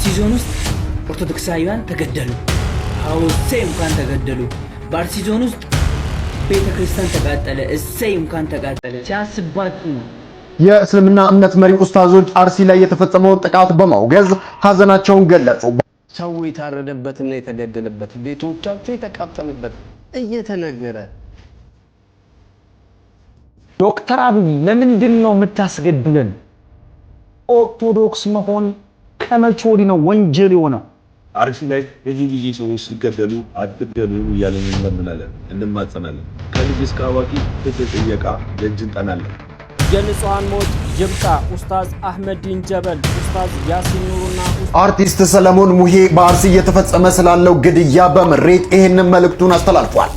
በአርሲ ዞን ውስጥ ኦርቶዶክሳውያን ተገደሉ። እሰይ እንኳን ተገደሉ። በአርሲ ዞን ውስጥ ቤተክርስቲያን ተቃጠለ። እሰይ እንኳን ተቃጠለ። ሲያስባችሁ የእስልምና እምነት መሪ ኡስታዞች አርሲ ላይ የተፈጸመውን ጥቃት በማውገዝ ሀዘናቸውን ገለጹ። ሰው የታረደበትና የተገደለበት ቤቶቻቸው የተቃጠሉበት እየተነገረ ዶክተር አብይ ለምንድን ነው የምታስገድለን? ኦርቶዶክስ መሆን ከመቼ ወዲህ ነው ወንጀል የሆነው? አርሲ ላይ የዚህ ጊዜ ሰዎች ሲገደሉ አትገደሉ እያለን እንለምናለን፣ እንማጸናለን። ከልጅ እስከ አዋቂ ተጠየቃ ደጅ እንጠናለን። የንጹሃን ሞት ይብቃ። ኡስታዝ አህመዲን ጀበል፣ ኡስታዝ ያሲን ኑሩና አርቲስት ሰለሞን ሙሄ በአርሲ እየተፈጸመ ስላለው ግድያ በምሬት ይህንን መልእክቱን አስተላልፏል።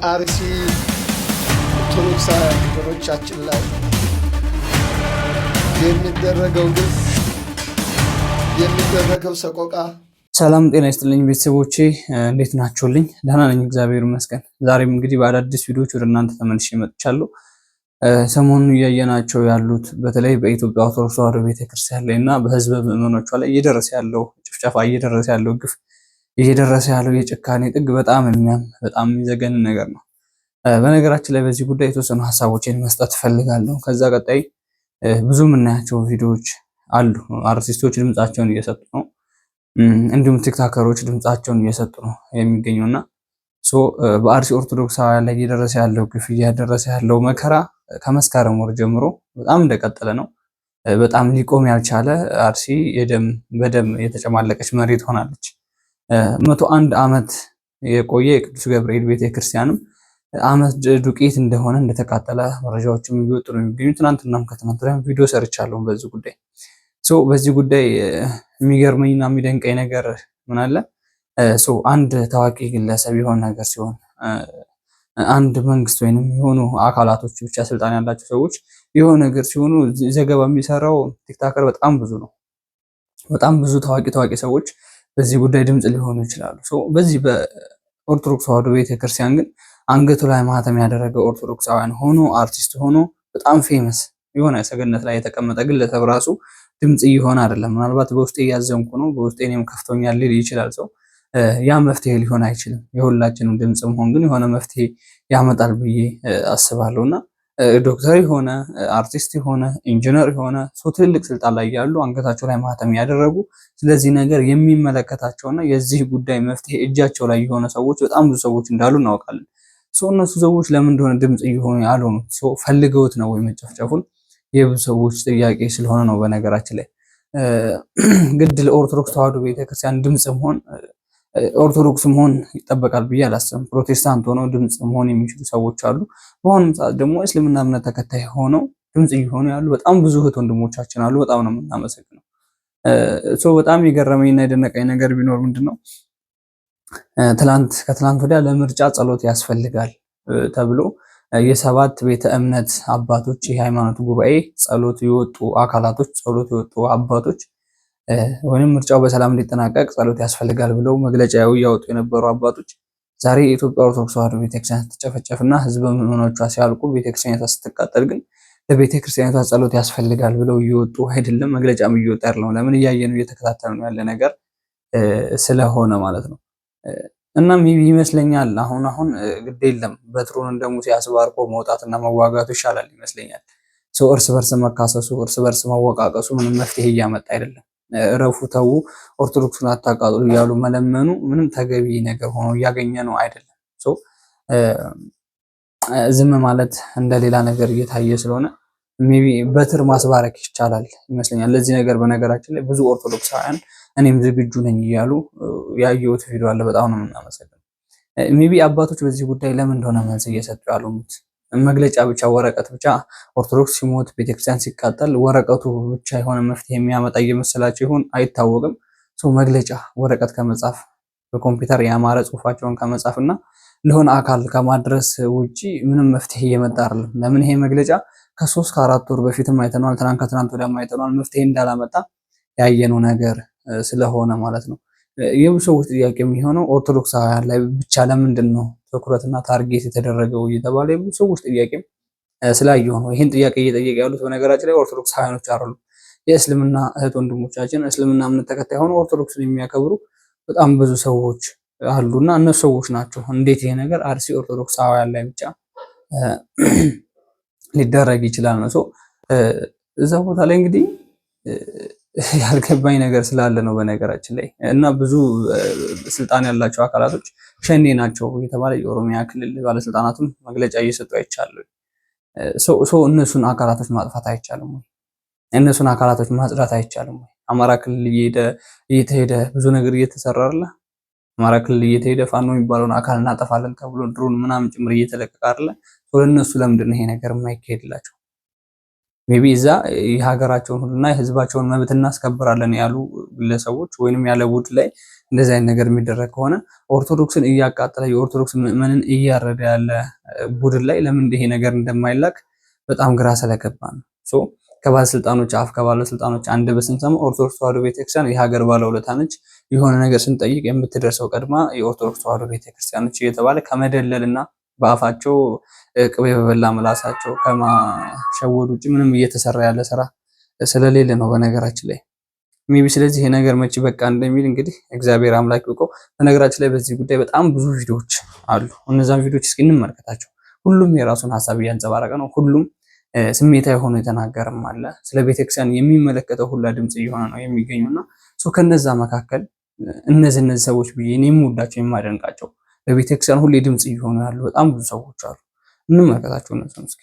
አርሲ ኦርቶዶክሳውያን ወገኖቻችን ላይ የሚደረገው ግፍ የሚደረገው ሰቆቃ። ሰላም ጤና ይስጥልኝ ቤተሰቦቼ፣ እንዴት ናችሁልኝ? ደህና ነኝ እግዚአብሔር ይመስገን። ዛሬም እንግዲህ በአዳዲስ ቪዲዮዎች ወደ እናንተ ተመልሼ መጥቻለሁ። ሰሞኑን እያየናቸው ያሉት በተለይ በኢትዮጵያ ኦርቶዶክስ ተዋሕዶ ቤተክርስቲያን ላይ እና በህዝበ ምዕመኖቿ ላይ እየደረሰ ያለው ጭፍጨፋ፣ እየደረሰ ያለው ግፍ፣ እየደረሰ ያለው የጭካኔ ጥግ በጣም የሚዘገንን ነገር ነው። በነገራችን ላይ በዚህ ጉዳይ የተወሰኑ ሀሳቦችን መስጠት እፈልጋለሁ። ከዛ ቀጣይ ብዙ የምናያቸው ቪዲዮዎች አሉ። አርቲስቶች ድምጻቸውን እየሰጡ ነው፣ እንዲሁም ቲክታከሮች ድምጻቸውን እየሰጡ ነው የሚገኘውና በአርሲ ኦርቶዶክሳውያን ላይ እየደረሰ ያለው ግፍ፣ እየደረሰ ያለው መከራ ከመስከረም ወር ጀምሮ በጣም እንደቀጠለ ነው። በጣም ሊቆም ያልቻለ አርሲ በደም የተጨማለቀች መሬት ሆናለች። 101 ዓመት የቆየ የቅዱስ ገብርኤል ቤተክርስቲያንም ዓመት ዱቄት እንደሆነ እንደተቃጠለ መረጃዎችም እየወጡ ነው የሚገኙ። ትናንትናም ከትናንት ወዲያም ቪዲዮ ሰርቻለሁ በዚህ ጉዳይ። በዚህ ጉዳይ የሚገርመኝና የሚደንቀኝ ነገር ምን አለ? አንድ ታዋቂ ግለሰብ የሆነ ነገር ሲሆን፣ አንድ መንግስት ወይንም የሆኑ አካላቶች ብቻ ስልጣን ያላቸው ሰዎች የሆነ ነገር ሲሆኑ ዘገባ የሚሰራው ቲክታከር በጣም ብዙ ነው። በጣም ብዙ ታዋቂ ሰዎች በዚህ ጉዳይ ድምጽ ሊሆኑ ይችላሉ። በዚህ በኦርቶዶክስ ተዋሕዶ ቤተክርስቲያን ግን አንገቱ ላይ ማህተም ያደረገ ኦርቶዶክሳውያን ሆኖ አርቲስት ሆኖ በጣም ፌመስ የሆነ ሰገነት ላይ የተቀመጠ ግለሰብ ራሱ ድምጽ እየሆነ አይደለም። ምናልባት በውስጤ እያዘንኩ ነው፣ በውስጤ እኔም ከፍቶኛል ሊል ይችላል ሰው። ያ መፍትሄ ሊሆን አይችልም። የሁላችንም ድምጽ መሆን ግን የሆነ መፍትሄ ያመጣል ብዬ አስባለሁና ዶክተር የሆነ አርቲስት የሆነ ኢንጂነር የሆነ ሰው ትልቅ ስልጣን ላይ ያሉ አንገታቸው ላይ ማህተም ያደረጉ ስለዚህ ነገር የሚመለከታቸውና የዚህ ጉዳይ መፍትሄ እጃቸው ላይ የሆነ ሰዎች በጣም ብዙ ሰዎች እንዳሉ እናውቃለን። እነሱ ሰዎች ለምን እንደሆነ ድምጽ እየሆኑ ያልሆኑት ፈልገውት ነው ወይ መጨፍጨፉን? የብዙ ሰዎች ጥያቄ ስለሆነ ነው። በነገራችን ላይ ግድ ለኦርቶዶክስ ተዋሕዶ ቤተክርስቲያን ድምጽ መሆን ኦርቶዶክስ መሆን ይጠበቃል ብዬ አላስብም። ፕሮቴስታንት ሆነው ድምጽ መሆን የሚችሉ ሰዎች አሉ። በአሁኑም ሰዓት ደግሞ እስልምና እምነት ተከታይ ሆነው ድምጽ እየሆኑ ያሉ በጣም ብዙ እህት ወንድሞቻችን አሉ። በጣም ነው የምናመሰግነው። በጣም የገረመኝና የደነቀኝ ነገር ቢኖር ምንድነው ከትላንት ወዲያ ለምርጫ ጸሎት ያስፈልጋል ተብሎ የሰባት ቤተ እምነት አባቶች የሃይማኖት ጉባኤ ጸሎት የወጡ አባቶች ወይንም ምርጫው በሰላም እንዲጠናቀቅ ጸሎት ያስፈልጋል ብለው መግለጫ ያወጡ የነበሩ አባቶች ዛሬ የኢትዮጵያ ኦርቶዶክስ ተዋሕዶ ቤተክርስቲያን ስትጨፈጨፍና ህዝበ ምዕመኖቿ ሲያልቁ ቤተክርስቲያኗ ስትቃጠል ግን ለቤተክርስቲያኗ ጸሎት ያስፈልጋል ብለው እየወጡ አይደለም፣ መግለጫም እየወጣ ያለው ለምን እያየነው እየተከታተልነው ያለ ነገር ስለሆነ ማለት ነው። እናም ይመስለኛል አሁን ግድ የለም በትሩን እንደ ሙሴ አስባርቆ መውጣትና መዋጋቱ ይሻላል ይመስለኛል። እርስ በርስ መካሰሱ፣ እርስ በርስ መወቃቀሱ ምንም መፍትሄ እያመጣ አይደለም። እረፉ፣ ተዉ፣ ኦርቶዶክሱን አታቃጥሉ እያሉ መለመኑ ምንም ተገቢ ነገር ሆኖ እያገኘ ነው አይደለም። ዝም ማለት እንደሌላ ነገር እየታየ ስለሆነ ሜቢ በትር ማስባረክ ይቻላል ይመስለኛል ለዚህ ነገር። በነገራችን ላይ ብዙ ኦርቶዶክሳውያን እኔም ዝግጁ ነኝ እያሉ ያየሁት ቪዲዮ አለ። በጣም ነው የምናመሰግነው። ሜቢ አባቶች በዚህ ጉዳይ ለምን እንደሆነ መልስ እየሰጡ ያሉት መግለጫ ብቻ፣ ወረቀት ብቻ፣ ኦርቶዶክስ ሲሞት ቤተክርስቲያን ሲቃጠል ወረቀቱ ብቻ የሆነ መፍትሄ የሚያመጣ እየመሰላቸው ይሁን አይታወቅም። መግለጫ ወረቀት ከመጻፍ በኮምፒውተር ያማረ ጽሁፋቸውን ከመጻፍና ለሆነ አካል ከማድረስ ውጪ ምንም መፍትሄ እየመጣ አይደለም። ለምን ይሄ መግለጫ ከ3 ከ4 ወር በፊትም አይተናል፣ ከትናንት ወዲያም አይተናል። መፍትሄ እንዳላመጣ ያየነው ነገር ስለሆነ ማለት ነው። የብዙ ሰዎች ጥያቄ የሚሆነው ኦርቶዶክሳውያን ላይ ብቻ ለምንድን ነው ትኩረትና ታርጌት የተደረገው እየተባለ የብዙ ሰዎች ጥያቄ ስላየሁ ነው ይህን ጥያቄ እየጠየቁ ያሉት። በነገራችን ላይ ኦርቶዶክሳውያኖች አይደሉም። የእስልምና እህት ወንድሞቻችን እስልምና እምነት ተከታይ ሆነው ኦርቶዶክስን የሚያከብሩ በጣም ብዙ ሰዎች አሉና እነሱ ሰዎች ናቸው እንዴት ይሄ ነገር አርሲ ኦርቶዶክሳውያን ላይ ብቻ ሊደረግ ይችላል ነው። እዛ ቦታ ላይ እንግዲህ ያልገባኝ ነገር ስላለ ነው በነገራችን ላይ እና ብዙ ስልጣን ያላቸው አካላቶች ሸኔ ናቸው የተባለ የኦሮሚያ ክልል ባለስልጣናትም መግለጫ እየሰጡ አይቻለሁ። እነሱን አካላቶች ማጥፋት አይቻልም ወይ? እነሱን አካላቶች ማጽዳት አይቻልም ወይ? አማራ ክልል እየተሄደ ብዙ ነገር እየተሰራ አይደለ? አማራ ክልል እየተሄደ ፋኖ የሚባለውን አካል እናጠፋለን ተብሎ ድሮን ምናምን ጭምር እየተለቀቀ አይደለ? እነሱ ለምንድን ነው ይሄ ነገር የማይካሄድላቸው? ሜቢ እዛ የሀገራቸውን ሁሉና የህዝባቸውን መብት እናስከብራለን ያሉ ግለሰቦች ወይንም ያለ ቡድን ላይ እንደዚህ አይነት ነገር የሚደረግ ከሆነ ኦርቶዶክስን እያቃጠለ የኦርቶዶክስ ምዕመንን እያረደ ያለ ቡድን ላይ ለምን ይሄ ነገር እንደማይላክ በጣም ግራ ስለገባ ነው። ከባለስልጣኖች አፍ ከባለስልጣኖች አንደበት ስንሰማ ኦርቶዶክስ ተዋሕዶ ቤተክርስቲያን የሀገር ባለውለታ ነች፣ የሆነ ነገር ስንጠይቅ የምትደርሰው ቀድማ የኦርቶዶክስ ተዋሕዶ ቤተክርስቲያን ነች እየተባለ ከመደለልና በአፋቸው ቅቤ በበላ ምላሳቸው ከማሸወድ ውጭ ምንም እየተሰራ ያለ ስራ ስለሌለ ነው በነገራችን ላይ ሜቢ። ስለዚህ ይሄ ነገር መቼ በቃ እንደሚል እንግዲህ እግዚአብሔር አምላክ ይወቀው። በነገራችን ላይ በዚህ ጉዳይ በጣም ብዙ ቪዲዮዎች አሉ። እነዛን ቪዲዮዎች እስኪ እንመልከታቸው። ሁሉም የራሱን ሀሳብ እያንጸባረቀ ነው። ሁሉም ስሜታዊ ሆኖ የተናገረም አለ። ስለ ቤተክርስቲያን የሚመለከተው ሁላ ድምጽ እየሆነ ነው የሚገኙና ከነዛ መካከል እነዚህ ሰዎች ብዬ እኔ የምወዳቸው የማደንቃቸው ለቤተክርስቲያን ሁሌ ድምጽ እየሆኑ ያሉ በጣም ብዙ ሰዎች አሉ። እንመልከታቸው እነሱን እስኪ።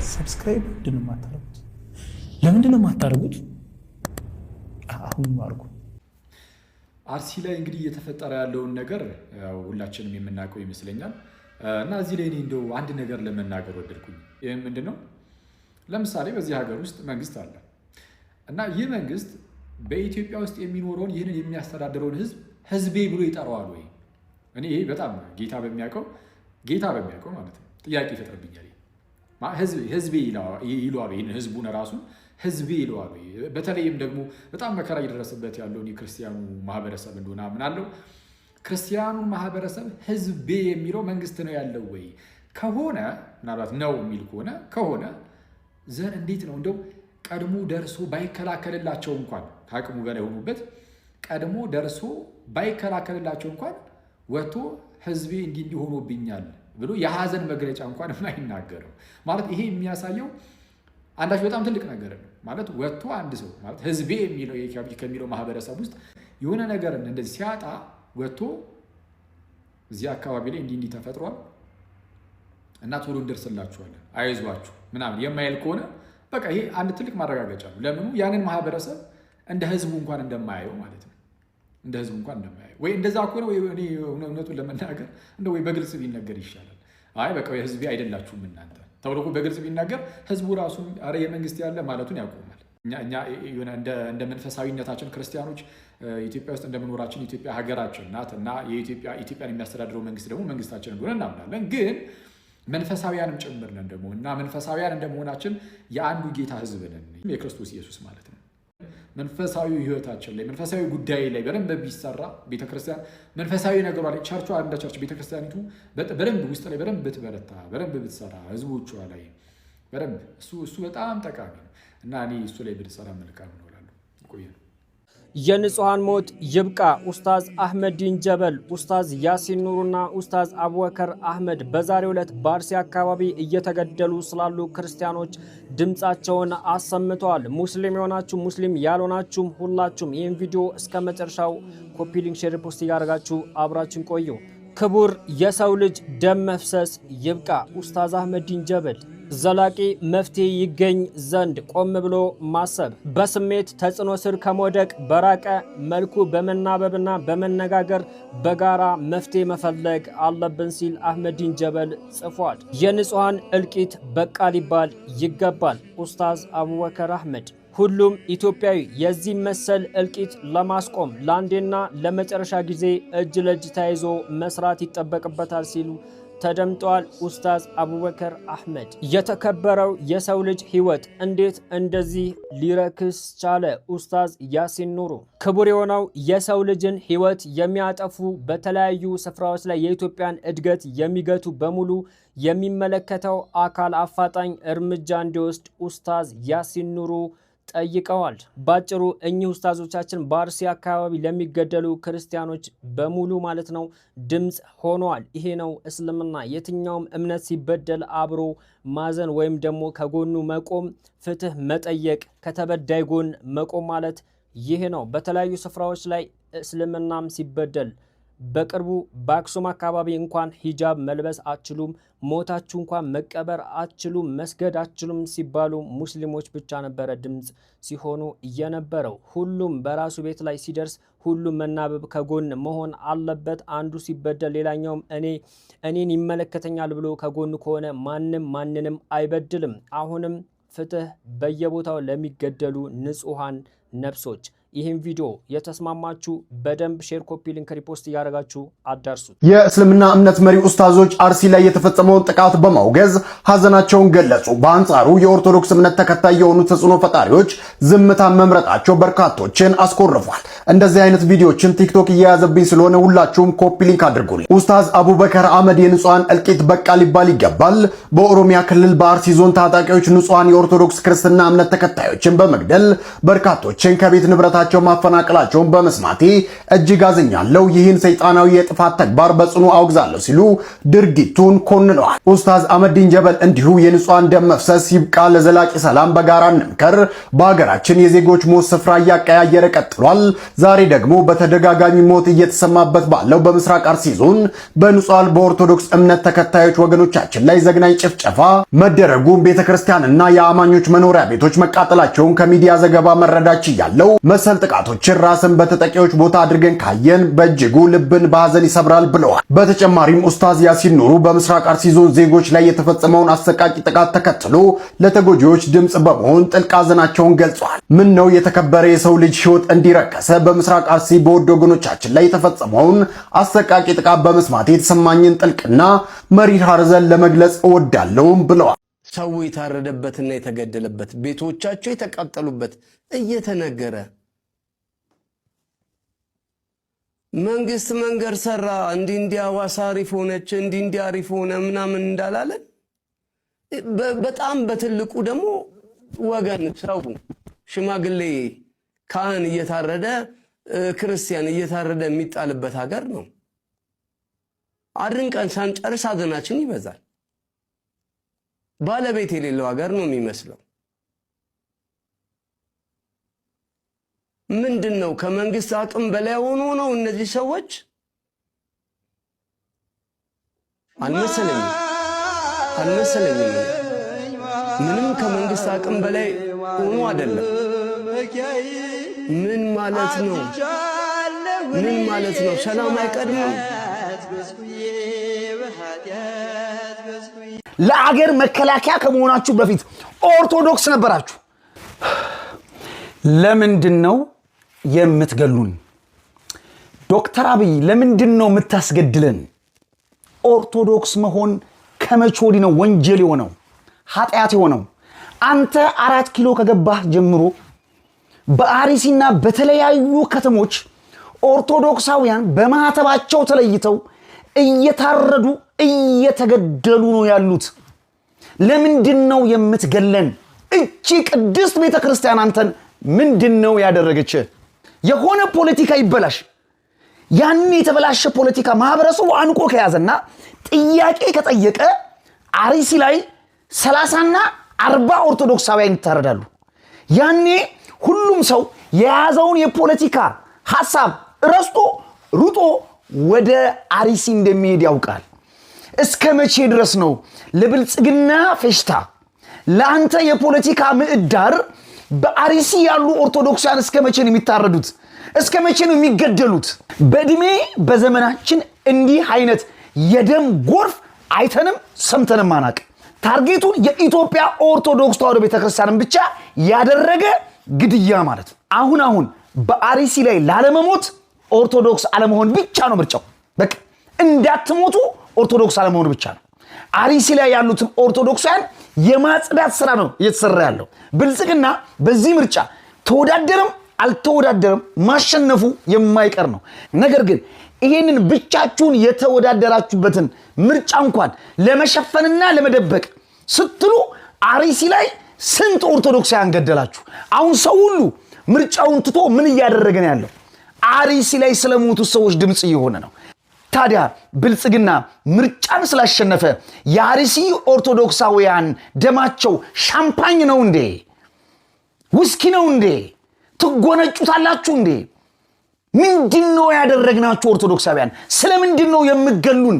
ሰብስክራይብ ለምንድን ነው የማታደርጉት? አሁን አድርጉ። አርሲ ላይ እንግዲህ እየተፈጠረ ያለውን ነገር ያው ሁላችንም የምናውቀው ይመስለኛል። እና እዚህ ላይ እኔ እንደው አንድ ነገር ለመናገር ወደድኩኝ። ይህም ምንድነው? ለምሳሌ በዚህ ሀገር ውስጥ መንግስት አለ እና ይህ መንግስት በኢትዮጵያ ውስጥ የሚኖረውን ይህንን የሚያስተዳድረውን ህዝቤ ብሎ ይጠራዋል ወይ? እኔ ይሄ በጣም ጌታ በሚያውቀው ማለት ነው ጥያቄ ይፈጥርብኛል። ህዝቤ ይለዋል ይህን ህዝቡን ራሱን ህዝቤ ይለዋል ወይ? በተለይም ደግሞ በጣም መከራ እየደረሰበት ያለውን የክርስቲያኑ ማህበረሰብ እንደሆነ አምናለሁ። ክርስቲያኑን ማህበረሰብ ህዝቤ የሚለው መንግስት ነው ያለው ወይ? ከሆነ ምናልባት ነው የሚል ከሆነ ዘር እንዴት ነው እንደው ቀድሞ ደርሶ ባይከላከልላቸው እንኳን ከአቅሙ በላይ የሆኑበት ቀድሞ ደርሶ ባይከላከልላቸው እንኳን ወጥቶ ህዝቤ እንዲህ ሆኖብኛል ብሎ የሀዘን መግለጫ እንኳን የማይናገረው ማለት ይሄ የሚያሳየው አንዳች በጣም ትልቅ ነገር ነው ማለት ወጥቶ አንድ ሰው ማለት ህዝቤ የሚለው ከሚለው ማህበረሰብ ውስጥ የሆነ ነገር እንደዚህ ሲያጣ ወጥቶ እዚህ አካባቢ ላይ እንዲህ ተፈጥሯል እና ቶሎ እንደርስላችኋለን አይዟችሁ ምናምን የማይል ከሆነ በቃ ይሄ አንድ ትልቅ ማረጋገጫ ነው። ለምኑ ያንን ማህበረሰብ እንደ ህዝቡ እንኳን እንደማያየው ማለት ነው። እንደ ህዝቡ እንኳን እንደማያየው ወይ እንደዛ ከሆነ ወይ እኔ እውነቱን ለመናገር እንደ ወይ በግልጽ ቢነገር ይሻላል። አይ በቃ ህዝቤ አይደላችሁም እናንተ ተብሎ በግልጽ ቢናገር ህዝቡ ራሱ አረ የመንግስት ያለ ማለቱን ያቆማል። እኛ እንደ መንፈሳዊነታችን ክርስቲያኖች ኢትዮጵያ ውስጥ እንደመኖራችን ኢትዮጵያ ሀገራችን ናት እና ኢትዮጵያን የሚያስተዳድረው መንግስት ደግሞ መንግስታችን እንደሆነ እናምናለን። ግን መንፈሳዊያንም ጭምር ነን ደግሞ እና መንፈሳዊያን እንደመሆናችን የአንዱ ጌታ ህዝብ ነን የክርስቶስ ኢየሱስ ማለት ነው። መንፈሳዊ ህይወታችን ላይ መንፈሳዊ ጉዳይ ላይ በደንብ ቢሰራ ቤተክርስቲያን መንፈሳዊ ነገሯ ላይ ቸርቿ እንደ ቸርች ቤተክርስቲያኒቱ በደንብ ውስጥ ላይ በደንብ ብትበረታ በደንብ ብትሰራ ህዝቦቿ ላይ በደንብ እሱ በጣም ጠቃሚ ነው እና እኔ እሱ ላይ ብንሰራ መልካም ነው እላለሁ። ይቆያል። የንጹሃን ሞት ይብቃ። ኡስታዝ አህመዲን ጀበል፣ ኡስታዝ ያሲን ኑሩና ኡስታዝ አቡበከር አህመድ በዛሬው ዕለት በአርሲ አካባቢ እየተገደሉ ስላሉ ክርስቲያኖች ድምጻቸውን አሰምተዋል። ሙስሊም የሆናችሁ ሙስሊም ያልሆናችሁም ሁላችሁም ይህን ቪዲዮ እስከ መጨረሻው ኮፒ ሊንክ፣ ሼር፣ ፖስት እያደረጋችሁ አብራችን ቆዩ። ክቡር የሰው ልጅ ደም መፍሰስ ይብቃ። ኡስታዝ አህመዲን ጀበል ዘላቂ መፍትሄ ይገኝ ዘንድ ቆም ብሎ ማሰብ፣ በስሜት ተጽዕኖ ስር ከመውደቅ በራቀ መልኩ በመናበብና በመነጋገር በጋራ መፍትሄ መፈለግ አለብን ሲል አህመዲን ጀበል ጽፏል። የንጹሃን እልቂት በቃ ሊባል ይገባል። ኡስታዝ አቡበከር አህመድ ሁሉም ኢትዮጵያዊ የዚህ መሰል እልቂት ለማስቆም ለአንዴና ለመጨረሻ ጊዜ እጅ ለእጅ ተያይዞ መስራት ይጠበቅበታል ሲሉ ተደምጠዋል። ኡስታዝ አቡበከር አህመድ የተከበረው የሰው ልጅ ህይወት እንዴት እንደዚህ ሊረክስ ቻለ? ኡስታዝ ያሲን ኑሩ ክቡር የሆነው የሰው ልጅን ህይወት የሚያጠፉ በተለያዩ ስፍራዎች ላይ የኢትዮጵያን እድገት የሚገቱ በሙሉ የሚመለከተው አካል አፋጣኝ እርምጃ እንዲወስድ ኡስታዝ ያሲን ኑሩ ጠይቀዋል። ባጭሩ እኚህ ኡስታዞቻችን በአርሲ አካባቢ ለሚገደሉ ክርስቲያኖች በሙሉ ማለት ነው ድምጽ ሆነዋል። ይሄ ነው እስልምና። የትኛውም እምነት ሲበደል አብሮ ማዘን ወይም ደግሞ ከጎኑ መቆም፣ ፍትህ መጠየቅ፣ ከተበዳይ ጎን መቆም ማለት ይሄ ነው። በተለያዩ ስፍራዎች ላይ እስልምናም ሲበደል በቅርቡ በአክሱም አካባቢ እንኳን ሂጃብ መልበስ አትችሉም፣ ሞታችሁ እንኳን መቀበር አትችሉም፣ መስገድ አትችሉም ሲባሉ ሙስሊሞች ብቻ ነበረ ድምጽ ሲሆኑ የነበረው። ሁሉም በራሱ ቤት ላይ ሲደርስ ሁሉም መናበብ ከጎን መሆን አለበት። አንዱ ሲበደል ሌላኛውም እኔን ይመለከተኛል ብሎ ከጎን ከሆነ ማንም ማንንም አይበድልም። አሁንም ፍትህ በየቦታው ለሚገደሉ ንጹሃን ነፍሶች። ይህን ቪዲዮ የተስማማችሁ በደንብ ሼር፣ ኮፒ ሊንክ፣ ሪፖስት እያደረጋችሁ አዳርሱት። የእስልምና እምነት መሪ ኡስታዞች አርሲ ላይ የተፈጸመውን ጥቃት በማውገዝ ሀዘናቸውን ገለጹ። በአንጻሩ የኦርቶዶክስ እምነት ተከታይ የሆኑ ተጽዕኖ ፈጣሪዎች ዝምታን መምረጣቸው በርካቶችን አስኮርፏል። እንደዚህ አይነት ቪዲዮችን ቲክቶክ እየያዘብኝ ስለሆነ ሁላችሁም ኮፒ ሊንክ አድርጉልኝ። ኡስታዝ አቡበከር አህመድ የንጹሃን እልቂት በቃ ሊባል ይገባል። በኦሮሚያ ክልል በአርሲ ዞን ታጣቂዎች ንጹሃን የኦርቶዶክስ ክርስትና እምነት ተከታዮችን በመግደል በርካቶችን ከቤት ንብረታቸው ማፈናቀላቸውን በመስማቴ እጅግ አዝኛለሁ። ይህን ሰይጣናዊ የጥፋት ተግባር በጽኑ አውግዛለሁ ሲሉ ድርጊቱን ኮንነዋል። ኡስታዝ አህመዲን ጀበል እንዲሁ የንጹሃን ደም መፍሰስ ይብቃ፣ ለዘላቂ ሰላም በጋራ እንምከር። በሀገራችን የዜጎች ሞት ስፍራ እያቀያየረ ቀጥሏል። ዛሬ ደግሞ በተደጋጋሚ ሞት እየተሰማበት ባለው በምስራቅ አርሲ ዞን በንጹሃን በኦርቶዶክስ እምነት ተከታዮች ወገኖቻችን ላይ ዘግናኝ ጭፍጨፋ መደረጉን ቤተክርስቲያንና የአማኞች መኖሪያ ቤቶች መቃጠላቸውን ከሚዲያ ዘገባ መረዳች ያለው መሰል ጥቃቶችን ራስን በተጠቂዎች ቦታ አድርገን ካየን በእጅጉ ልብን በሐዘን ይሰብራል ብለዋል። በተጨማሪም ኡስታዝ ያሲን ኑሩ በምስራቅ አርሲ ዞን ዜጎች ላይ የተፈጸመውን አሰቃቂ ጥቃት ተከትሎ ለተጎጂዎች ድምጽ በመሆን ጥልቅ ሐዘናቸውን ገልጸዋል። ምን ነው የተከበረ የሰው ልጅ ህይወት እንዲረከሰ በምስራቅ አርሲ በወድ ወገኖቻችን ላይ የተፈጸመውን አሰቃቂ ጥቃት በመስማት የተሰማኝን ጥልቅና መሪር ሐዘን ለመግለጽ እወዳለሁም ብለዋል። ሰው የታረደበትና የተገደለበት ቤቶቻቸው የተቃጠሉበት እየተነገረ መንግስት መንገድ ሰራ እንዲህ ሐዋሳ አሪፍ ሆነች እንዲህ አሪፍ ሆነ ምናምን እንዳላለን በጣም በትልቁ ደግሞ ወገን ሰው ሽማግሌ ካህን እየታረደ ክርስቲያን እየታረደ የሚጣልበት ሀገር ነው። አድርንቀን ሳንጨርስ ሐዘናችን ይበዛል። ባለቤት የሌለው ሀገር ነው የሚመስለው። ምንድነው ከመንግስት አቅም በላይ ሆኖ ነው እነዚህ ሰዎች? አልመሰለኝም። ምንም ከመንግስት አቅም በላይ ሆኖ አይደለም። ምን ማለት ነው? ሰላም አይቀድምም? ለአገር መከላከያ ከመሆናችሁ በፊት ኦርቶዶክስ ነበራችሁ። ለምንድነው የምትገሉን? ዶክተር አብይ ለምንድነው የምታስገድለን? ኦርቶዶክስ መሆን ከመቼ ወዲህ ነው ወንጀል የሆነው ኃጢአት የሆነው? አንተ 4 ኪሎ ከገባህ ጀምሮ በአርሲና በተለያዩ ከተሞች ኦርቶዶክሳውያን በማህተባቸው ተለይተው እየታረዱ እየተገደሉ ነው ያሉት። ለምንድነው የምትገለን? እቺ ቅድስት ቤተክርስቲያን አንተን ምንድነው ያደረገች? የሆነ ፖለቲካ ይበላሽ፣ ያን የተበላሸ ፖለቲካ ማህበረሰቡ አንቆ ከያዘና ጥያቄ ከጠየቀ አርሲ ላይ 30ና 40 ኦርቶዶክሳውያን ይታረዳሉ። ያኔ ሁሉም ሰው የያዘውን የፖለቲካ ሐሳብ ረስቶ ሩጦ ወደ አርሲ እንደሚሄድ ያውቃል። እስከ መቼ ድረስ ነው ለብልጽግና ፌሽታ ለአንተ የፖለቲካ ምዕዳር በአርሲ ያሉ ኦርቶዶክሳውያን እስከ መቼ ነው የሚታረዱት? እስከ መቼ ነው የሚገደሉት? በእድሜ በዘመናችን እንዲህ አይነት የደም ጎርፍ አይተንም ሰምተንም አናቅ። ታርጌቱን የኢትዮጵያ ኦርቶዶክስ ተዋሕዶ ቤተክርስቲያንን ብቻ ያደረገ ግድያ ማለት ነው። አሁን በአርሲ ላይ ላለመሞት ኦርቶዶክስ አለመሆን ብቻ ነው ምርጫው። በቃ እንዳትሞቱ ኦርቶዶክስ አለመሆን ብቻ ነው። አርሲ ላይ ያሉትን ኦርቶዶክሳውያን የማጽዳት ስራ ነው እየተሰራ ያለው። ብልጽግና በዚህ ምርጫ ተወዳደረም አልተወዳደረም ማሸነፉ የማይቀር ነው። ነገር ግን ይሄንን ብቻችሁን የተወዳደራችሁበትን ምርጫ እንኳን ለመሸፈንና ለመደበቅ ስትሉ አርሲ ላይ ስንት ኦርቶዶክሳውያን ገደላችሁ። አሁን ሰው ሁሉ ምርጫውን ትቶ ምን እያደረገ ነው ያለው? አርሲ ላይ ስለሞቱ ሰዎች ድምጽ እየሆነ ነው። ታዲያ ብልጽግና ምርጫን ስላሸነፈ የአርሲ ኦርቶዶክሳውያን ደማቸው ሻምፓኝ ነው እንዴ? ውስኪ ነው እንዴ? ትጎነጩታላችሁ እንዴ? ምንድነው ያደረግናችሁ ኦርቶዶክሳውያን? ስለምንድነው የምገሉን?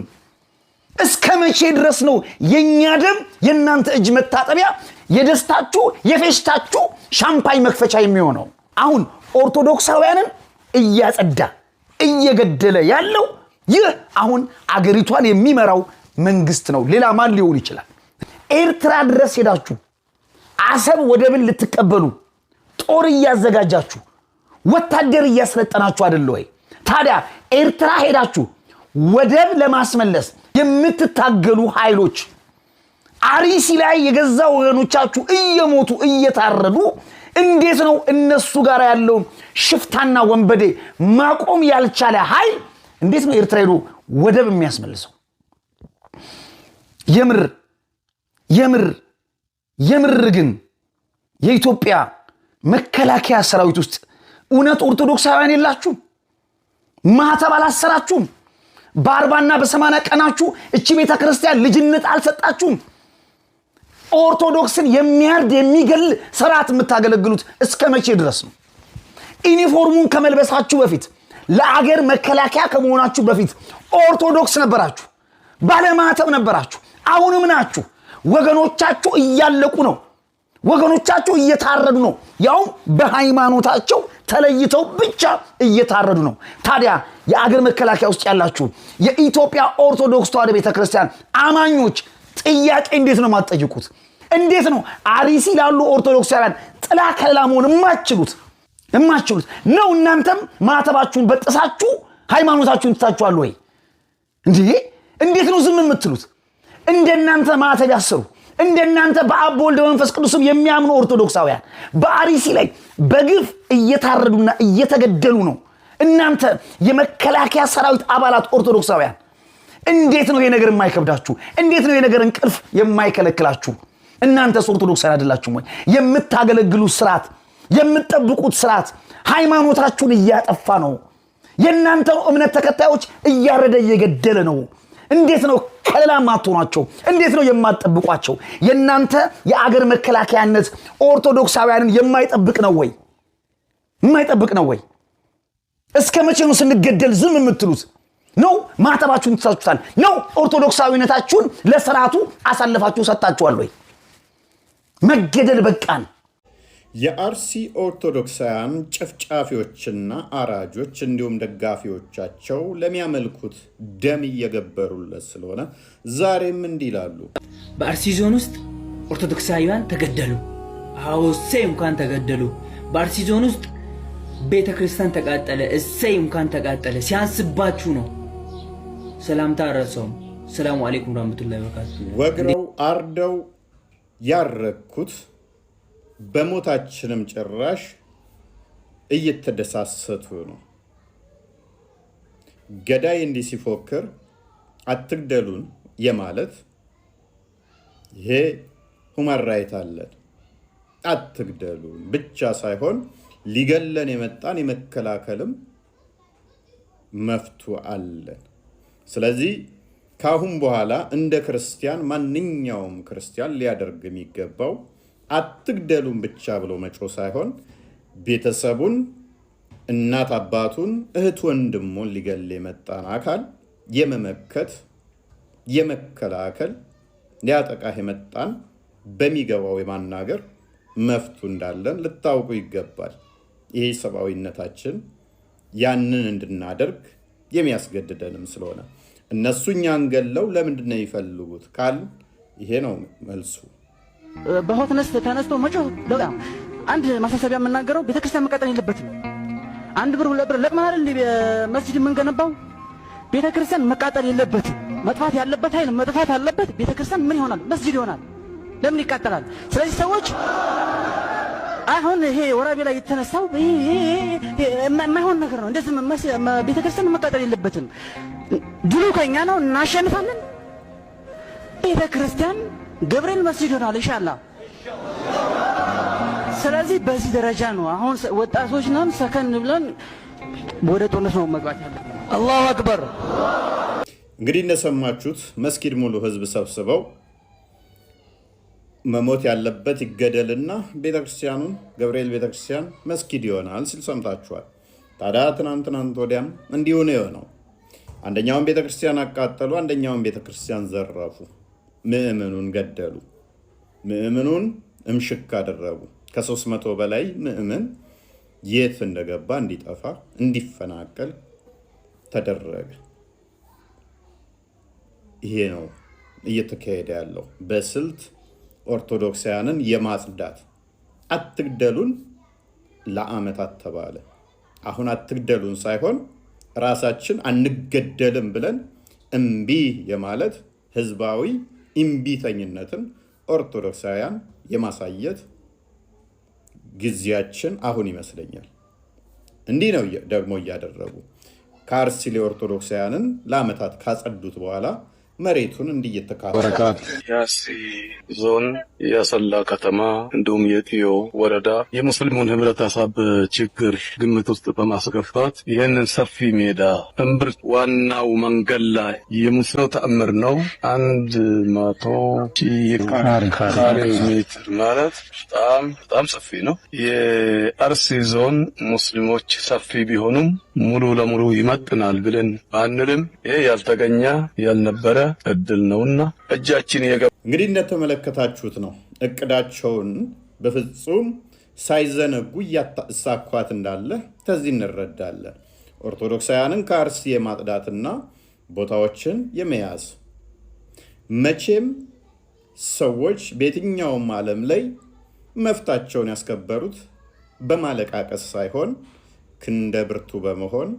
እስከ መቼ ድረስ ነው የኛ ደም የናንተ እጅ መታጠቢያ የደስታችሁ የፌሽታችሁ ሻምፓኝ መክፈቻ የሚሆነው? አሁን ኦርቶዶክሳውያንን እያጸዳ እየገደለ ያለው ይህ አሁን አገሪቷን የሚመራው መንግስት ነው። ሌላ ማን ሊሆን ይችላል? ኤርትራ ድረስ ሄዳችሁ አሰብ ወደብን ልትቀበሉ ጦር እያዘጋጃችሁ ወታደር እያስለጠናችሁ አይደል ወይ? ታዲያ ኤርትራ ሄዳችሁ ወደብ ለማስመለስ የምትታገሉ ኃይሎች አርሲ ላይ የገዛ ወገኖቻችሁ እየሞቱ እየታረዱ እንዴት ነው እነሱ ጋር ያለው ሽፍታና ወንበዴ ማቆም ያልቻለ ኃይል እንዴት ነው ኤርትራ ሄዶ ወደብ የሚያስመልሰው? የምር ግን የኢትዮጵያ መከላከያ ሰራዊት ውስጥ እውነት ኦርቶዶክሳውያን የላችሁ? ማተብ አላሰራችሁም? በ40ና በ80 ቀናችሁ እቺ ቤተክርስቲያን ልጅነት አልሰጣችሁም? ኦርቶዶክስን የሚያርድ የሚገል ስርዓት የምታገለግሉት እስከ መቼ ድረስ ነው? ዩኒፎርሙን ከመልበሳችሁ በፊት ለአገር መከላከያ ከመሆናችሁ በፊት ኦርቶዶክስ ነበራችሁ፣ ባለማተብ ነበራችሁ። አሁንም ናችሁ። ወገኖቻችሁ እያለቁ ነው። ወገኖቻችሁ እየታረዱ ነው። ያው በሃይማኖታቸው ተለይተው ብቻ እየታረዱ ነው። ታዲያ የአገር መከላከያ ውስጥ ያላችሁ የኢትዮጵያ ኦርቶዶክስ ተዋሕዶ ቤተክርስቲያን አማኞች ጥያቄ እንዴት ነው ማጠይቁት? እንዴት ነው አርሲ ላሉ ኦርቶዶክሳውያን ጥላ ከለላ መሆን የማትችሉት ነው? እናንተም ማተባችሁን በጥሳችሁ ሃይማኖታችሁን ትታችኋል ወይ እንዴ? እንዴት ነው ዝም የምትሉት? እንደናንተ ማተብ ያሰሩ እንደናንተ በአብ ወልድ መንፈስ ቅዱስም የሚያምኑ ኦርቶዶክሳውያን በአርሲ ላይ በግፍ እየታረዱና እየተገደሉ ነው። እናንተ የመከላከያ ሰራዊት አባላት ኦርቶዶክሳውያን እንዴት ነው ይሄ ነገር የማይከብዳችሁ? እንዴት ነው ይሄ ነገር እንቅልፍ የማይከለክላችሁ? እናንተስ ኦርቶዶክሳውያን አይደላችሁም ወይ? የምታገለግሉት ስርዓት የምትጠብቁት ስርዓት ሃይማኖታችሁን እያጠፋ ነው። የእናንተ እምነት ተከታዮች እያረደ እየገደለ ነው። እንዴት ነው ከለላ ማትሆናቸው? እንዴት ነው የማትጠብቋቸው? የእናንተ የአገር መከላከያነት ኦርቶዶክሳውያንን የማይጠብቅ ነው ወይ? የማይጠብቅ ነው ወይ? እስከ መቼ ነው ስንገደል ዝም የምትሉት? ነው ማተባችሁን ትሳችሁታል? ነው ኦርቶዶክሳዊነታችሁን ለስርዓቱ አሳልፋችሁ ሰጣችኋል ወይ? መገደል በቃን። የአርሲ ኦርቶዶክሳውያን ጨፍጫፊዎችና አራጆች እንዲሁም ደጋፊዎቻቸው ለሚያመልኩት ደም እየገበሩለት ስለሆነ ዛሬም እንዲህ ይላሉ። በአርሲ ዞን ውስጥ ኦርቶዶክሳውያን ተገደሉ። አዎ እሰይ እንኳን ተገደሉ። በአርሲ ዞን ውስጥ ቤተክርስቲያን ተቃጠለ። እሰይ እንኳን ተቃጠለ። ሲያንስባችሁ ነው። ሰላምታ አረሰውም። ሰላም አለይኩም ወራህመቱላሂ ወበረካቱ። ወግረው አርደው ያረኩት በሞታችንም ጭራሽ እየተደሳሰቱ ነው። ገዳይ እንዲህ ሲፎክር አትግደሉን የማለት ይሄ ሁማን ራይት አለን። አትግደሉን ብቻ ሳይሆን ሊገለን የመጣን የመከላከልም መፍቱ አለን። ስለዚህ ካሁን በኋላ እንደ ክርስቲያን ማንኛውም ክርስቲያን ሊያደርግ የሚገባው አትግደሉን ብቻ ብሎ መጮ ሳይሆን ቤተሰቡን፣ እናት አባቱን፣ እህት ወንድሙን ሊገል የመጣን አካል የመመከት የመከላከል ሊያጠቃህ የመጣን በሚገባው የማናገር መፍቱ እንዳለን ልታውቁ ይገባል። ይህ ሰብአዊነታችን ያንን እንድናደርግ የሚያስገድደንም ስለሆነ እነሱ እኛን ገለው ለምንድን ነው ይፈልጉት ካል ይሄ ነው መልሱ። በሆትነስ ተነስቶ መጮህ ለጋ አንድ ማሳሰቢያ የምናገረው ቤተክርስቲያን መቃጠል የለበትም። አንድ ብር ሁለት ብር ለቅመናል መስጂድ የምንገነባው ቤተክርስቲያን መቃጠል የለበትም። መጥፋት ያለበት ኃይል መጥፋት አለበት። ቤተክርስቲያን ምን ይሆናል? መስጂድ ይሆናል። ለምን ይቃጠላል? ስለዚህ ሰዎች አሁን ይሄ ወራቤ ላይ የተነሳው የማይሆን ነገር ነው። እንደዚህ ቤተክርስቲያን መቃጠል የለበትም። ድሉ ከኛ ነው፣ እናሸንፋለን። ቤተክርስቲያን ገብርኤል መስጂድ ይሆናል ኢንሻአላህ። ስለዚህ በዚህ ደረጃ ነው አሁን ወጣቶች ነን፣ ሰከን ብለን ወደ ጦርነት ነው መግባት ያለብን። አላሁ አክበር። እንግዲህ እንደሰማችሁት መስጊድ ሙሉ ህዝብ ሰብስበው መሞት ያለበት ይገደልና ቤተክርስቲያኑን ገብርኤል ቤተክርስቲያን መስጊድ ይሆናል ሲል ሰምታችኋል። ታዲያ ትናንት ወዲያም እንዲሁ ነው የሆነው። አንደኛውን ቤተክርስቲያን አቃጠሉ፣ አንደኛውን ቤተክርስቲያን ዘረፉ፣ ምእመኑን ገደሉ፣ ምእመኑን እምሽክ አደረጉ። ከ300 በላይ ምእመን የት እንደገባ እንዲጠፋ እንዲፈናቀል ተደረገ። ይሄ ነው እየተካሄደ ያለው በስልት ኦርቶዶክሳውያንን የማጽዳት። አትግደሉን ለዓመታት ተባለ። አሁን አትግደሉን ሳይሆን ራሳችን አንገደልም ብለን እምቢ የማለት ህዝባዊ እምቢተኝነትን ኦርቶዶክሳውያን የማሳየት ጊዜያችን አሁን ይመስለኛል። እንዲህ ነው ደግሞ እያደረጉ ከአርሲ ኦርቶዶክሳውያንን ለዓመታት ካጸዱት በኋላ መሬቱን እንዲየተካፈለ የአርሲ ዞን የአሰላ ከተማ እንዲሁም የጢዮ ወረዳ የሙስሊሙን ህብረተሰብ ችግር ግምት ውስጥ በማስገባት ይህንን ሰፊ ሜዳ እምብርት ዋናው መንገድ ላይ የሙስሊሙ ተአምር ነው። 100 ካሬ ሜትር ማለት በጣም ሰፊ ነው። የአርሲ ዞን ሙስሊሞች ሰፊ ቢሆኑም ሙሉ ለሙሉ ይመጥናል ብለን አንልም። ይህ ያልተገኘ ያልነበረ እድል ነውና እጃችን እንግዲህ እንደተመለከታችሁት ነው። እቅዳቸውን በፍጹም ሳይዘነጉ እያሳኳት እንዳለ ከዚህ እንረዳለን። ኦርቶዶክሳውያንን ከአርሲ የማጽዳትና ቦታዎችን የመያዝ መቼም ሰዎች በየትኛውም ዓለም ላይ መፍታቸውን ያስከበሩት በማለቃቀስ ሳይሆን ክንደ ብርቱ በመሆን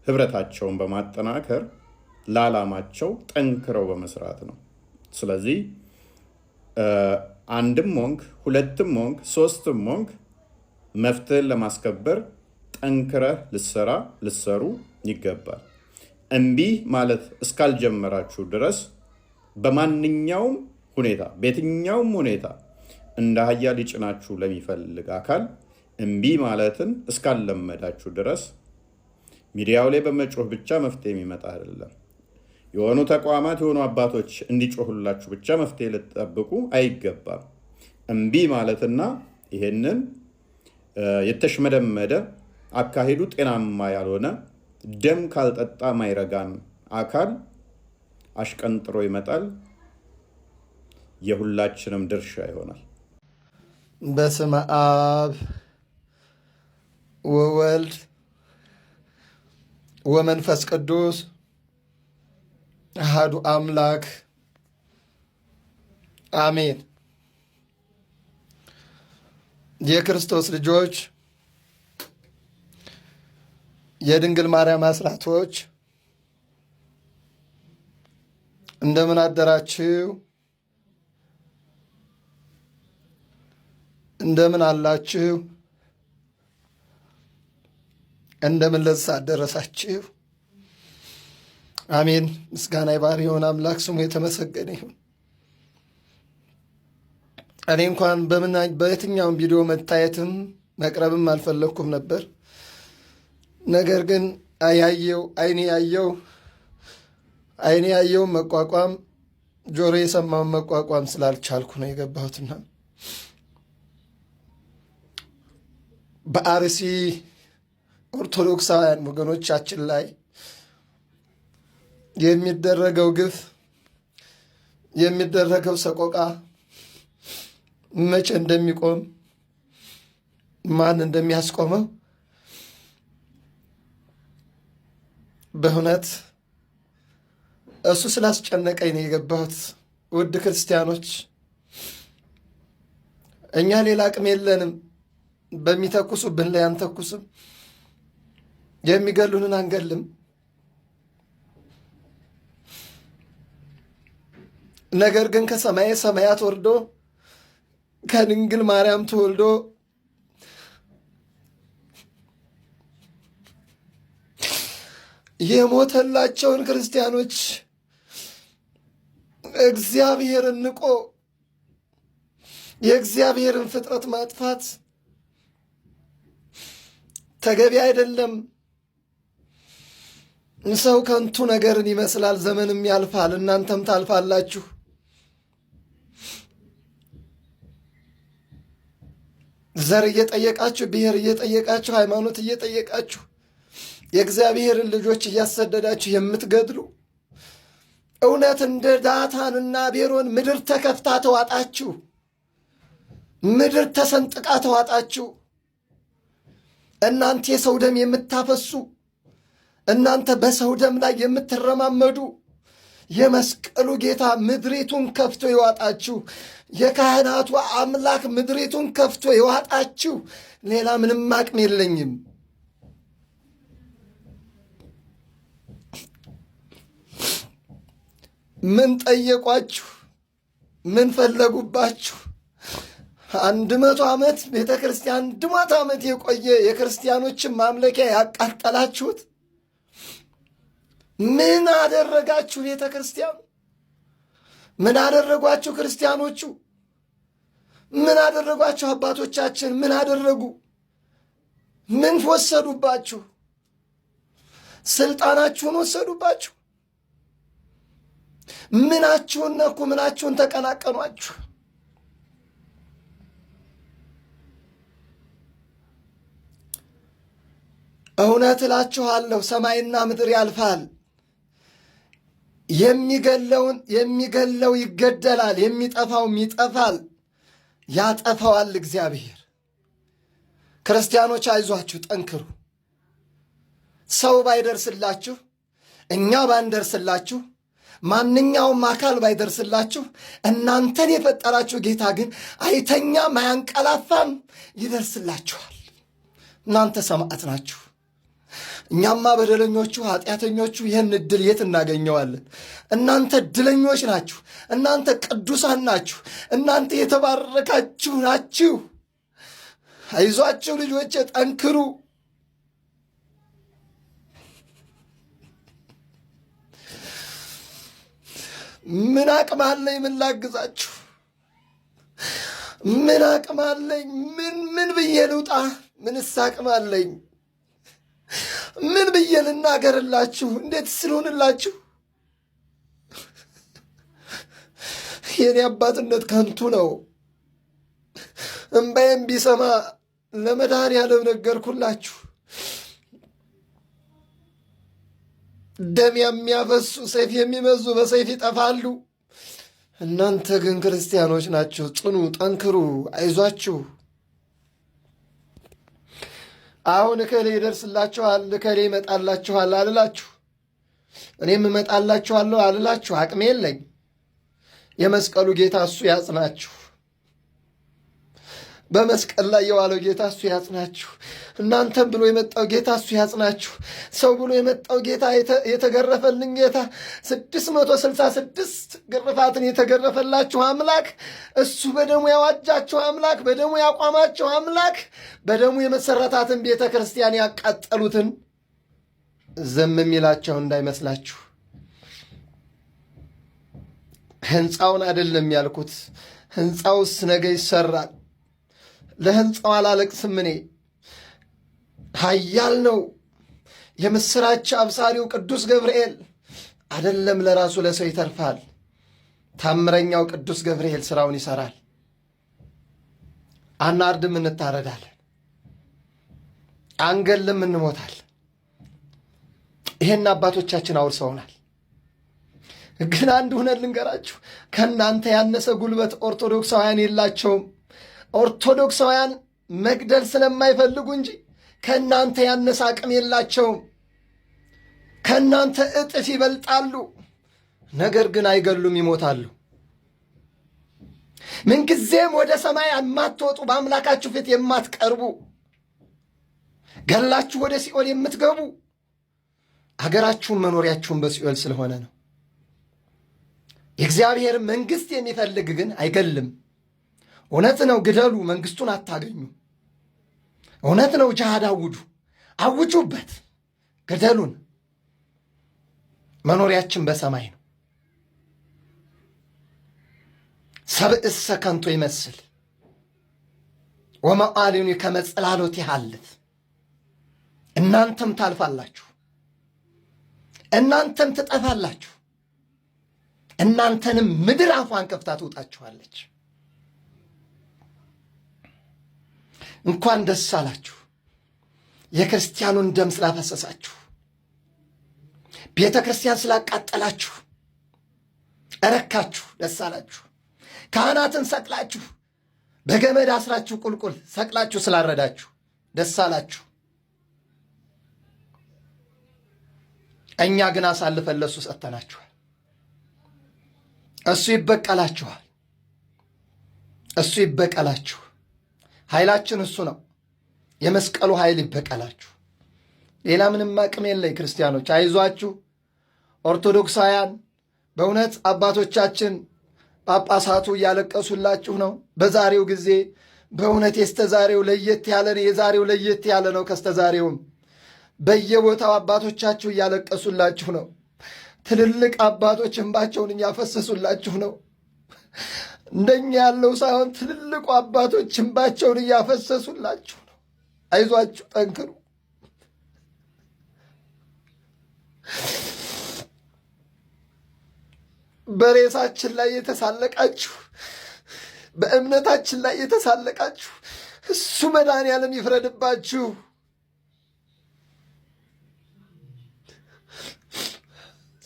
ህብረታቸውን በማጠናከር ለዓላማቸው ጠንክረው በመስራት ነው። ስለዚህ አንድም ሞንክ ሁለትም ሞንክ ሶስትም ሞንክ መፍትሄን ለማስከበር ጠንክረህ ልሰሩ ይገባል። እምቢ ማለት እስካልጀመራችሁ ድረስ በማንኛውም ሁኔታ በየትኛውም ሁኔታ እንደ አህያ ሊጭናችሁ ለሚፈልግ አካል እምቢ ማለትን እስካልለመዳችሁ ድረስ ሚዲያው ላይ በመጮህ ብቻ መፍትሄ የሚመጣ አይደለም። የሆኑ ተቋማት የሆኑ አባቶች እንዲጮሁላችሁ ብቻ መፍትሄ ልትጠብቁ አይገባም። እምቢ ማለትና ይሄንን የተሽመደመደ አካሄዱ ጤናማ ያልሆነ ደም ካልጠጣ ማይረጋን አካል አሽቀንጥሮ ይመጣል። የሁላችንም ድርሻ ይሆናል። በስመ አብ ወወልድ ወመንፈስ ቅዱስ አሐዱ አምላክ አሜን። የክርስቶስ ልጆች፣ የድንግል ማርያም አስራቶች እንደምን አደራችሁ? እንደምን አላችሁ? እንደምን ለዛ አደረሳችሁ? አሜን። ምስጋና ይባር የሆነ አምላክ ስሙ የተመሰገነ ይሁን። እኔ እንኳን በየትኛውም ቪዲዮ መታየትም መቅረብም አልፈለግኩም ነበር። ነገር ግን አይኔ ያየው መቋቋም ጆሮ የሰማውን መቋቋም ስላልቻልኩ ነው የገባሁትና በአርሲ ኦርቶዶክሳውያን ወገኖቻችን ላይ የሚደረገው ግፍ የሚደረገው ሰቆቃ መቼ እንደሚቆም ማን እንደሚያስቆመው በእውነት እሱ ስላስጨነቀኝ ነው የገባሁት። ውድ ክርስቲያኖች፣ እኛ ሌላ አቅም የለንም። በሚተኩሱብን ላይ አንተኩስም፣ የሚገሉንን አንገልም። ነገር ግን ከሰማየ ሰማያት ወርዶ ከድንግል ማርያም ተወልዶ የሞተላቸውን ክርስቲያኖች እግዚአብሔርን ንቆ የእግዚአብሔርን ፍጥረት ማጥፋት ተገቢ አይደለም። ሰው ከንቱ ነገርን ይመስላል። ዘመንም ያልፋል፣ እናንተም ታልፋላችሁ። ዘር እየጠየቃችሁ፣ ብሔር እየጠየቃችሁ፣ ሃይማኖት እየጠየቃችሁ የእግዚአብሔርን ልጆች እያሰደዳችሁ የምትገድሉ እውነት እንደ ዳታንና አቤሮን ምድር ተከፍታ ተዋጣችሁ፣ ምድር ተሰንጥቃ ተዋጣችሁ። እናንተ የሰው ደም የምታፈሱ፣ እናንተ በሰው ደም ላይ የምትረማመዱ የመስቀሉ ጌታ ምድሪቱን ከፍቶ ይዋጣችሁ። የካህናቱ አምላክ ምድሪቱን ከፍቶ ይዋጣችሁ። ሌላ ምንም አቅም የለኝም። ምን ጠየቋችሁ? ምን ፈለጉባችሁ? 100 ዓመት ቤተ ክርስቲያን 100 ዓመት የቆየ የክርስቲያኖችን ማምለኪያ ያቃጠላችሁት ምን አደረጋችሁ? ቤተ ክርስቲያኑ ምን አደረጓችሁ? ክርስቲያኖቹ ምን አደረጓችሁ? አባቶቻችን ምን አደረጉ? ምን ወሰዱባችሁ? ስልጣናችሁን ወሰዱባችሁ። ምናችሁን ነኩ? ምናችሁን ተቀናቀኗችሁ? እውነት እላችኋለሁ ሰማይና ምድር ያልፋል፣ የሚገለው ይገደላል፣ የሚጠፋውም ይጠፋል፣ ያጠፋዋል እግዚአብሔር። ክርስቲያኖች አይዟችሁ፣ ጠንክሩ። ሰው ባይደርስላችሁ፣ እኛ ባንደርስላችሁ፣ ማንኛውም አካል ባይደርስላችሁ፣ እናንተን የፈጠራችሁ ጌታ ግን አይተኛም፣ አያንቀላፋም፣ ይደርስላችኋል። እናንተ ሰማዕት ናችሁ። እኛማ በደለኞቹ ኃጢአተኞቹ ይህን ዕድል የት እናገኘዋለን? እናንተ ዕድለኞች ናችሁ። እናንተ ቅዱሳን ናችሁ። እናንተ የተባረካችሁ ናችሁ። አይዟችሁ ልጆቼ፣ ጠንክሩ። ምን አቅም አለኝ? ምን ላግዛችሁ? ምን አቅም አለኝ? ምን ብዬ ልውጣ? ምንስ አቅም አለኝ? ምን ብዬ ልናገርላችሁ? እንዴት ስልሆንላችሁ? የኔ አባትነት ከንቱ ነው። እምባዬም ቢሰማ ለመድኃኔዓለም ነገርኩላችሁ። ደም የሚያፈሱ ሰይፍ የሚመዙ በሰይፍ ይጠፋሉ። እናንተ ግን ክርስቲያኖች ናችሁ። ጽኑ፣ ጠንክሩ፣ አይዟችሁ። አሁን እከሌ ይደርስላችኋል፣ እከሌ ይመጣላችኋል አልላችሁ። እኔም እመጣላችኋለሁ አልላችሁ። አቅሜ የለኝ። የመስቀሉ ጌታ እሱ ያጽናችሁ። በመስቀል ላይ የዋለው ጌታ እሱ ያጽናችሁ። እናንተም ብሎ የመጣው ጌታ እሱ ያጽናችሁ። ሰው ብሎ የመጣው ጌታ፣ የተገረፈልን ጌታ፣ 666 ግርፋትን የተገረፈላችሁ አምላክ እሱ፣ በደሙ ያዋጃችሁ አምላክ፣ በደሙ ያቋማችሁ አምላክ፣ በደሙ የመሰረታትን ቤተ ክርስቲያን ያቃጠሉትን ዝም የሚላቸው እንዳይመስላችሁ። ሕንፃውን አይደለም ያልኩት፣ ሕንፃውስ ነገ ይሰራል። ለሕንፃው አላለቅስም እኔ። ኃያል ነው የምሥራች አብሳሪው ቅዱስ ገብርኤል። አይደለም ለራሱ ለሰው ይተርፋል። ታምረኛው ቅዱስ ገብርኤል ሥራውን ይሠራል። አናርድም፣ እንታረዳለን፣ አንገልም፣ እንሞታለን። ይሄን አባቶቻችን አውርሰውናል። ግን አንድ ሁነት ልንገራችሁ፣ ከእናንተ ያነሰ ጉልበት ኦርቶዶክሳውያን የላቸውም። ኦርቶዶክሳውያን መግደል ስለማይፈልጉ እንጂ ከእናንተ ያነሰ አቅም የላቸውም። ከእናንተ እጥፍ ይበልጣሉ። ነገር ግን አይገሉም፣ ይሞታሉ። ምንጊዜም ወደ ሰማይ የማትወጡ፣ በአምላካችሁ ፊት የማትቀርቡ፣ ገላችሁ ወደ ሲኦል የምትገቡ፣ አገራችሁን መኖሪያችሁን በሲኦል ስለሆነ ነው። የእግዚአብሔር መንግሥት የሚፈልግ ግን አይገልም። እውነት ነው፣ ግደሉ፣ መንግሥቱን አታገኙ። እውነት ነው፣ ጅሃድ አውጁ፣ አውጁበት፣ ግደሉን። መኖሪያችን በሰማይ ነው። ሰብእሰ ከንቶ ይመስል ወመዓሊኑ ከመጽላሎት ይሃልፍ። እናንተም ታልፋላችሁ፣ እናንተም ትጠፋላችሁ፣ እናንተንም ምድር አፏን ከፍታ ትውጣችኋለች። እንኳን ደስ አላችሁ የክርስቲያኑን ደም ስላፈሰሳችሁ፣ ቤተ ክርስቲያን ስላቃጠላችሁ እረካችሁ፣ ደስ አላችሁ። ካህናትን ሰቅላችሁ በገመድ አስራችሁ ቁልቁል ሰቅላችሁ ስላረዳችሁ ደስ አላችሁ። እኛ ግን አሳልፈን ለእሱ ሰጥተናችኋል። እሱ ይበቀላችኋል፣ እሱ ይበቀላችሁ። ኃይላችን እሱ ነው። የመስቀሉ ኃይል ይበቀላችሁ። ሌላ ምንም አቅም የለይ። ክርስቲያኖች አይዟችሁ። ኦርቶዶክሳውያን በእውነት አባቶቻችን ጳጳሳቱ እያለቀሱላችሁ ነው። በዛሬው ጊዜ በእውነት የስተዛሬው ለየት ያለ ነው። የዛሬው ለየት ያለ ነው ከስተዛሬውም። በየቦታው አባቶቻችሁ እያለቀሱላችሁ ነው። ትልልቅ አባቶች እንባቸውን እያፈሰሱላችሁ ነው። እንደኛ ያለው ሳይሆን ትልልቁ አባቶች እንባቸውን እያፈሰሱላችሁ ነው። አይዟችሁ፣ ጠንክሩ። በሬሳችን ላይ የተሳለቃችሁ፣ በእምነታችን ላይ የተሳለቃችሁ እሱ መድኃኔዓለም ይፍረድባችሁ።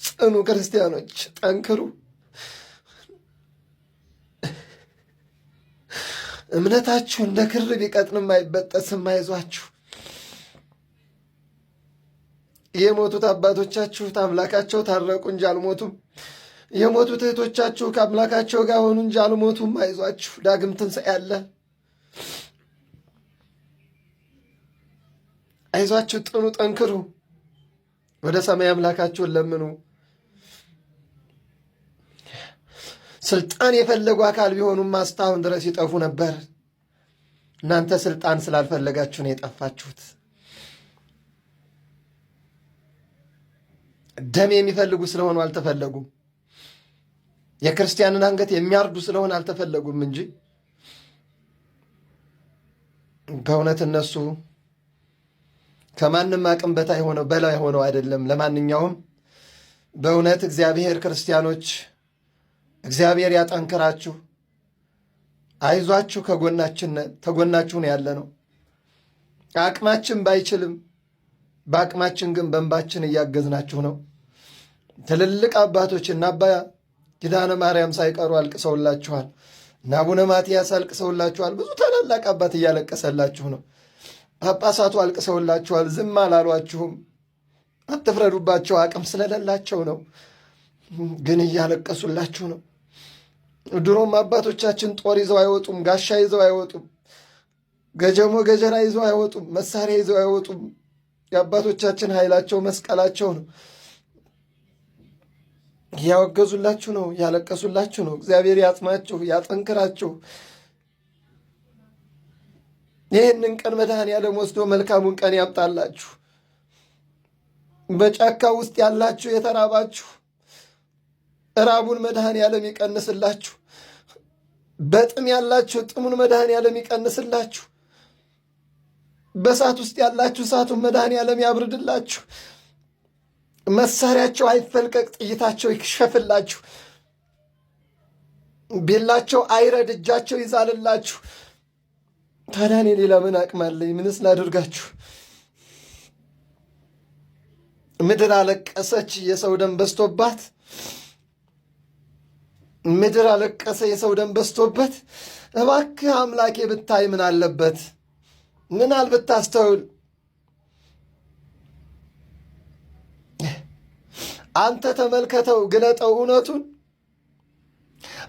ጽኑ ክርስቲያኖች፣ ጠንክሩ። እምነታችሁ እንደ ክር ቢቀጥንም አይበጠስም። አይዟችሁ። የሞቱት አባቶቻችሁ ከአምላካቸው ታረቁ እንጂ አልሞቱም። የሞቱት እህቶቻችሁ ከአምላካቸው ጋር ሆኑ እንጂ አልሞቱም። አይዟችሁ፣ ዳግም ትንሣኤ አለ። አይዟችሁ፣ ጥኑ፣ ጠንክሩ። ወደ ሰማይ አምላካችሁን ለምኑ። ስልጣን የፈለጉ አካል ቢሆኑም እስካሁን ድረስ ይጠፉ ነበር። እናንተ ስልጣን ስላልፈለጋችሁ ነው የጠፋችሁት። ደም የሚፈልጉ ስለሆኑ አልተፈለጉም። የክርስቲያንን አንገት የሚያርዱ ስለሆነ አልተፈለጉም እንጂ በእውነት እነሱ ከማንም አቅም በላይ ሆነው አይደለም። ለማንኛውም በእውነት እግዚአብሔር ክርስቲያኖች እግዚአብሔር ያጠንክራችሁ፣ አይዟችሁ፣ ከጎናችሁ ነው ያለ ነው። አቅማችን ባይችልም በአቅማችን ግን በእንባችን እያገዝናችሁ ነው። ትልልቅ አባቶች እና አባ ኪዳነ ማርያም ሳይቀሩ አልቅሰውላችኋል። እና አቡነ ማትያስ አልቅሰውላችኋል። ብዙ ታላላቅ አባት እያለቀሰላችሁ ነው። ጳጳሳቱ አልቅሰውላችኋል። ዝም አላሏችሁም። አትፍረዱባቸው፣ አቅም ስለሌላቸው ነው። ግን እያለቀሱላችሁ ነው። ድሮም አባቶቻችን ጦር ይዘው አይወጡም፣ ጋሻ ይዘው አይወጡም፣ ገጀሞ ገጀራ ይዘው አይወጡም፣ መሳሪያ ይዘው አይወጡም። የአባቶቻችን ኃይላቸው መስቀላቸው ነው። እያወገዙላችሁ ነው፣ እያለቀሱላችሁ ነው። እግዚአብሔር ያጽናችሁ፣ ያጠንክራችሁ። ይህንን ቀን መድኃኔዓለም ወስዶ መልካሙን ቀን ያምጣላችሁ። በጫካ ውስጥ ያላችሁ የተራባችሁ ራቡን መድኃኔዓለም ይቀንስላችሁ። በጥም ያላችሁ ጥሙን መድኃኔዓለም ይቀንስላችሁ። በእሳት ውስጥ ያላችሁ እሳቱን መድኃኔዓለም ያብርድላችሁ። መሳሪያቸው አይፈልቀቅ፣ ጥይታቸው ይክሸፍላችሁ። ቢላቸው አይረድ፣ እጃቸው ይዛልላችሁ። ታዲያ እኔ ሌላ ምን አቅም አለኝ? ምንስ ላድርጋችሁ? ምድር አለቀሰች፣ የሰው ደም በዝቶባት። ምድር አለቀሰ፣ የሰው ደም በዝቶበት። እባክህ አምላኬ ብታይ ምን አለበት? ምናል ብታስተውል። አንተ ተመልከተው፣ ግለጠው እውነቱን።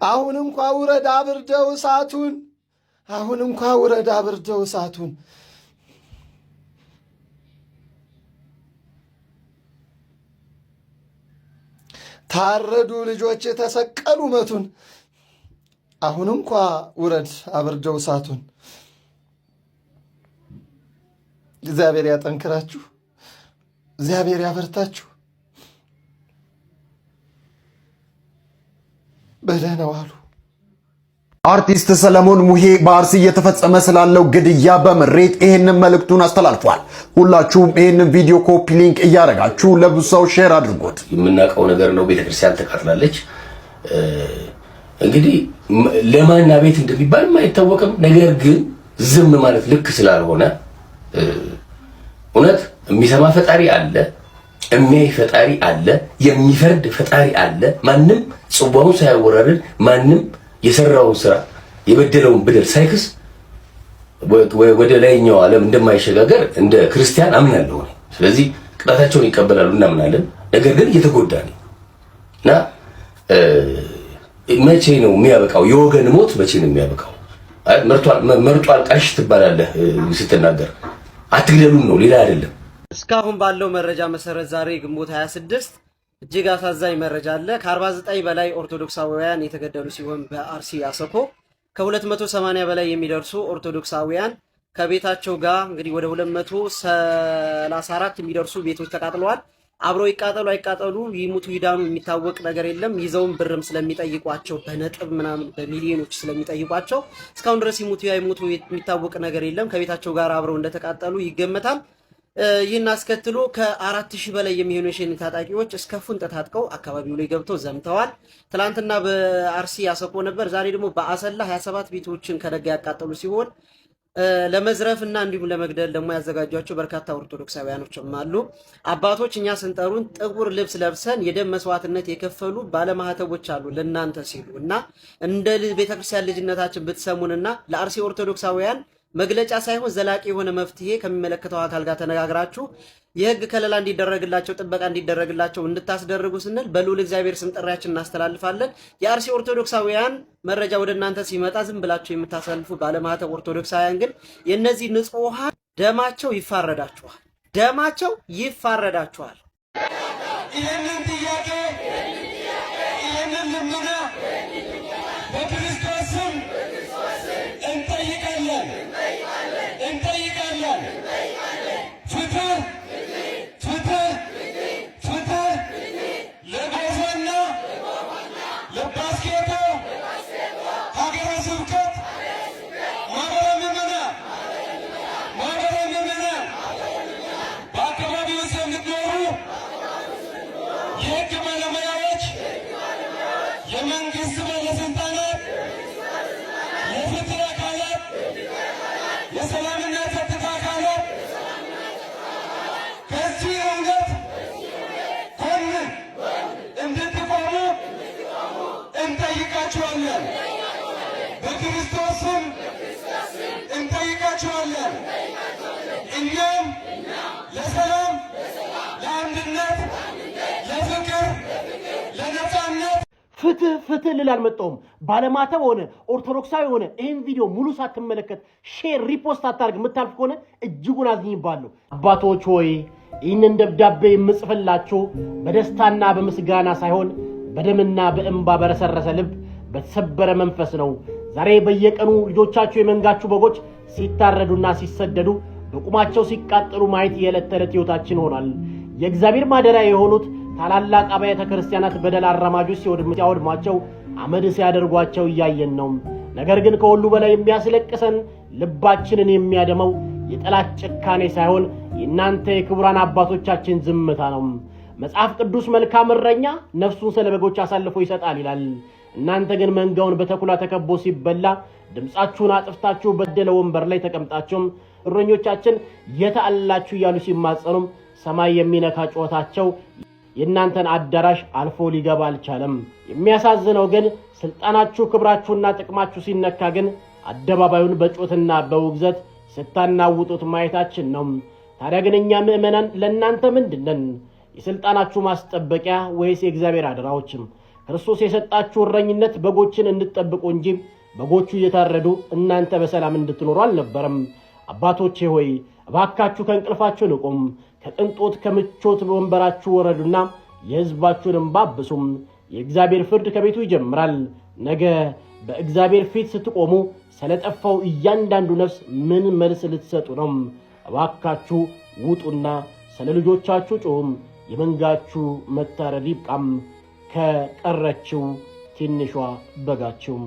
አሁን እንኳ ውረድ አብርደው እሳቱን። አሁን እንኳ ውረድ አብርደው እሳቱን። ታረዱ ልጆች ተሰቀሉ መቱን። አሁን እንኳ ውረድ አብርደው እሳቱን። እግዚአብሔር ያጠንክራችሁ፣ እግዚአብሔር ያበርታችሁ። በደህና ዋሉ። አርቲስት ሰለሞን ሙሄ በአርሲ እየተፈጸመ ስላለው ግድያ በምሬት ይህንን መልእክቱን አስተላልፏል። ሁላችሁም ይህንን ቪዲዮ ኮፒ ሊንክ እያደረጋችሁ ለብዙ ሰው ሼር አድርጉት። የምናውቀው ነገር ነው። ቤተክርስቲያን ተቃጥላለች። እንግዲህ ለማና ቤት እንደሚባል አይታወቅም። ነገር ግን ዝም ማለት ልክ ስላልሆነ እውነት የሚሰማ ፈጣሪ አለ፣ የሚያይ ፈጣሪ አለ፣ የሚፈርድ ፈጣሪ አለ። ማንም ጽዋውን ሳያወራርድ ማንም የሰራውን ስራ የበደለውን በደል ሳይክስ ወደ ላይኛው ዓለም እንደማይሸጋገር እንደ ክርስቲያን አምናለሁ። ስለዚህ ቅጣታቸውን ይቀበላሉ እናምናለን። ነገር ግን እየተጎዳ ነው እና መቼ ነው የሚያበቃው? የወገን ሞት መቼ ነው የሚያበቃው? መርጦ አልቃሽ ትባላለህ ስትናገር። አትግደሉም ነው፣ ሌላ አይደለም። እስካሁን ባለው መረጃ መሰረት ዛሬ ግንቦት 26 እጅግ አሳዛኝ መረጃ አለ። ከ49 በላይ ኦርቶዶክሳውያን የተገደሉ ሲሆን በአርሲ አሰኮ ከ280 በላይ የሚደርሱ ኦርቶዶክሳውያን ከቤታቸው ጋር እንግዲህ ወደ 234 የሚደርሱ ቤቶች ተቃጥለዋል። አብረው ይቃጠሉ አይቃጠሉ ይሙቱ ይዳኑ የሚታወቅ ነገር የለም። ይዘውን ብርም ስለሚጠይቋቸው በነጥብ ምናምን በሚሊዮኖች ስለሚጠይቋቸው እስካሁን ድረስ ይሙቱ አይሙቱ የሚታወቅ ነገር የለም። ከቤታቸው ጋር አብረው እንደተቃጠሉ ይገመታል። ይህን አስከትሎ ከ4000 በላይ የሚሆኑ የሸኔ ታጣቂዎች እስከ ፉንጥ ታጥቀው አካባቢው ላይ ገብተው ዘምተዋል። ትላንትና በአርሲ አሰኮ ነበር። ዛሬ ደግሞ በአሰላ 27 ቤቶችን ከደጋ ያቃጠሉ ሲሆን ለመዝረፍ እና እንዲሁም ለመግደል ደግሞ ያዘጋጇቸው በርካታ ኦርቶዶክሳውያኖችም አሉ። አባቶች እኛ ስንጠሩን ጥቁር ልብስ ለብሰን የደም መስዋዕትነት የከፈሉ ባለማህተቦች አሉ ለናንተ ሲሉ እና እንደ ቤተክርስቲያን ልጅነታችን ብትሰሙንና ለአርሲ ኦርቶዶክሳውያን መግለጫ ሳይሆን ዘላቂ የሆነ መፍትሄ ከሚመለከተው አካል ጋር ተነጋግራችሁ የህግ ከለላ እንዲደረግላቸው ጥበቃ እንዲደረግላቸው እንድታስደርጉ ስንል በልዑል እግዚአብሔር ስም ጥሪያችን እናስተላልፋለን። የአርሲ ኦርቶዶክሳውያን መረጃ ወደ እናንተ ሲመጣ ዝም ብላችሁ የምታሳልፉ ባለማህተብ ኦርቶዶክሳውያን ግን የነዚህ ንጹሃን ደማቸው ይፋረዳችኋል፣ ደማቸው ይፋረዳችኋል። ይህንን ጥያቄ ይህንን ልመና በክርስቶስ ስም እንጠይቃለን። ፍትህ ፍትህ ፍትህ ለጎፋና ለባስኬቶ ሀገረ ስብከት ማህበረ ምዕመናን በአካባቢው ውስጥ የምትኖሩ የህግ ባለሙያዎች፣ የመንግስት ባለስልጣናት፣ የፍትህ አካላት፣ የሰላምና ጸጥታ አካላት ከዚህ እውነት ጎን እንድትቆሙ እንጠይቃችኋለን። በክርስቶስ ስም እንጠይቃችኋለን። እኛም ለሰላም፣ ለአንድነት፣ ለፍቅር፣ ለነፃነት ፍትህ ፍትህ ልል አልመጣሁም። ባለማተብ ሆነ ኦርቶዶክሳዊ ሆነ ይህን ቪዲዮ ሙሉ ሳትመለከት ሼር ሪፖስት አታርግ የምታልፍ ከሆነ እጅጉን አዝኝባለሁ። አባቶች ሆይ ይህንን ደብዳቤ የምጽፍላችሁ በደስታና በምስጋና ሳይሆን በደምና በእንባ በረሰረሰ ልብ በተሰበረ መንፈስ ነው። ዛሬ በየቀኑ ልጆቻችሁ የመንጋችሁ በጎች ሲታረዱና ሲሰደዱ በቁማቸው ሲቃጠሉ ማየት የዕለት ተዕለት ሕይወታችን ሆኗል። የእግዚአብሔር ማደሪያ የሆኑት ታላላቅ አብያተ ክርስቲያናት በደል አራማጆች ሲያወድሟቸው አመድ ሲያደርጓቸው እያየን ነው። ነገር ግን ከሁሉ በላይ የሚያስለቅሰን ልባችንን የሚያደመው የጠላት ጭካኔ ሳይሆን የእናንተ የክቡራን አባቶቻችን ዝምታ ነው። መጽሐፍ ቅዱስ መልካም እረኛ ነፍሱን ስለ በጎች አሳልፎ ይሰጣል ይላል። እናንተ ግን መንጋውን በተኩላ ተከቦ ሲበላ ድምጻችሁን አጥፍታችሁ በደለ ወንበር ላይ ተቀምጣችሁም እረኞቻችን የት አላችሁ እያሉ ሲማጸኑም ሰማይ የሚነካ ጩኸታቸው የእናንተን አዳራሽ አልፎ ሊገባ አልቻለም። የሚያሳዝነው ግን ስልጣናችሁ፣ ክብራችሁና ጥቅማችሁ ሲነካ ግን አደባባዩን በጩኸትና በውግዘት ስታናውጡት ማየታችን ነው። ታዲያ ግን እኛ ምእመናን ለእናንተ ምንድነን? የስልጣናችሁ ማስጠበቂያ ወይስ የእግዚአብሔር አደራዎችም? ክርስቶስ የሰጣችሁ እረኝነት በጎችን እንድትጠብቁ እንጂ በጎቹ እየታረዱ እናንተ በሰላም እንድትኖሩ አልነበረም። አባቶቼ ሆይ እባካችሁ ከእንቅልፋችሁ ንቁም። ከቅንጦት ከምቾት ወንበራችሁ ወረዱና የሕዝባችሁን እንባ አብሱም። የእግዚአብሔር ፍርድ ከቤቱ ይጀምራል። ነገ በእግዚአብሔር ፊት ስትቆሙ ስለጠፋው እያንዳንዱ ነፍስ ምን መልስ ልትሰጡ ነው? እባካችሁ ውጡና ስለ ልጆቻችሁ ጮሁም። የመንጋችሁ መታረድ ይብቃም። ከቀረችው ትንሿ በጋችሁ።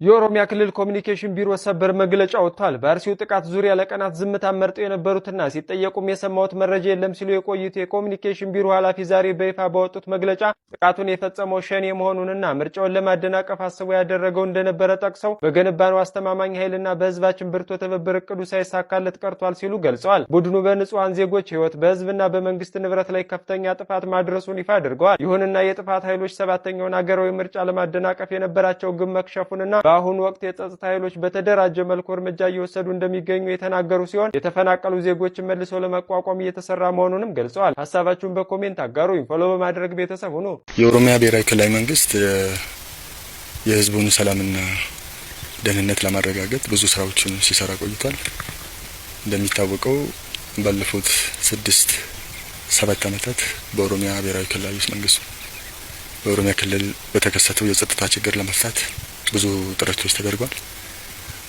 የኦሮሚያ ክልል ኮሚኒኬሽን ቢሮ ሰበር መግለጫ ወጥቷል። በአርሲው ጥቃት ዙሪያ ለቀናት ዝምታ መርጠው የነበሩትና ሲጠየቁም የሰማሁት መረጃ የለም ሲሉ የቆዩት የኮሚኒኬሽን ቢሮ ኃላፊ ዛሬ በይፋ ባወጡት መግለጫ ጥቃቱን የፈጸመው ሸኔ መሆኑንና ምርጫውን ለማደናቀፍ አስቦ ያደረገው እንደነበረ ጠቅሰው በገነባነው አስተማማኝ ኃይልና በህዝባችን ብርቱ ትብብር እቅዱ ሳይሳካለት ቀርቷል ሲሉ ገልጸዋል። ቡድኑ በንጹሃን ዜጎች ህይወት በህዝብና በመንግስት ንብረት ላይ ከፍተኛ ጥፋት ማድረሱን ይፋ አድርገዋል። ይሁንና የጥፋት ኃይሎች ሰባተኛውን ሀገራዊ ምርጫ ለማደናቀፍ የነበራቸው ግብ መክሸፉንና በአሁኑ ወቅት የጸጥታ ኃይሎች በተደራጀ መልኩ እርምጃ እየወሰዱ እንደሚገኙ የተናገሩ ሲሆን የተፈናቀሉ ዜጎችን መልሶ ለመቋቋም እየተሰራ መሆኑንም ገልጸዋል። ሀሳባችሁን በኮሜንት አጋሩ። ፎሎ በማድረግ ቤተሰብ ሁኑ። የኦሮሚያ ብሔራዊ ክልላዊ መንግስት የህዝቡን ሰላምና ደህንነት ለማረጋገጥ ብዙ ስራዎችን ሲሰራ ቆይቷል። እንደሚታወቀው ባለፉት 6-7 ዓመታት በኦሮሚያ ብሔራዊ ክልላዊ መንግስት በኦሮሚያ ክልል በተከሰተው የጸጥታ ችግር ለመፍታት ብዙ ጥረቶች ተደርጓል።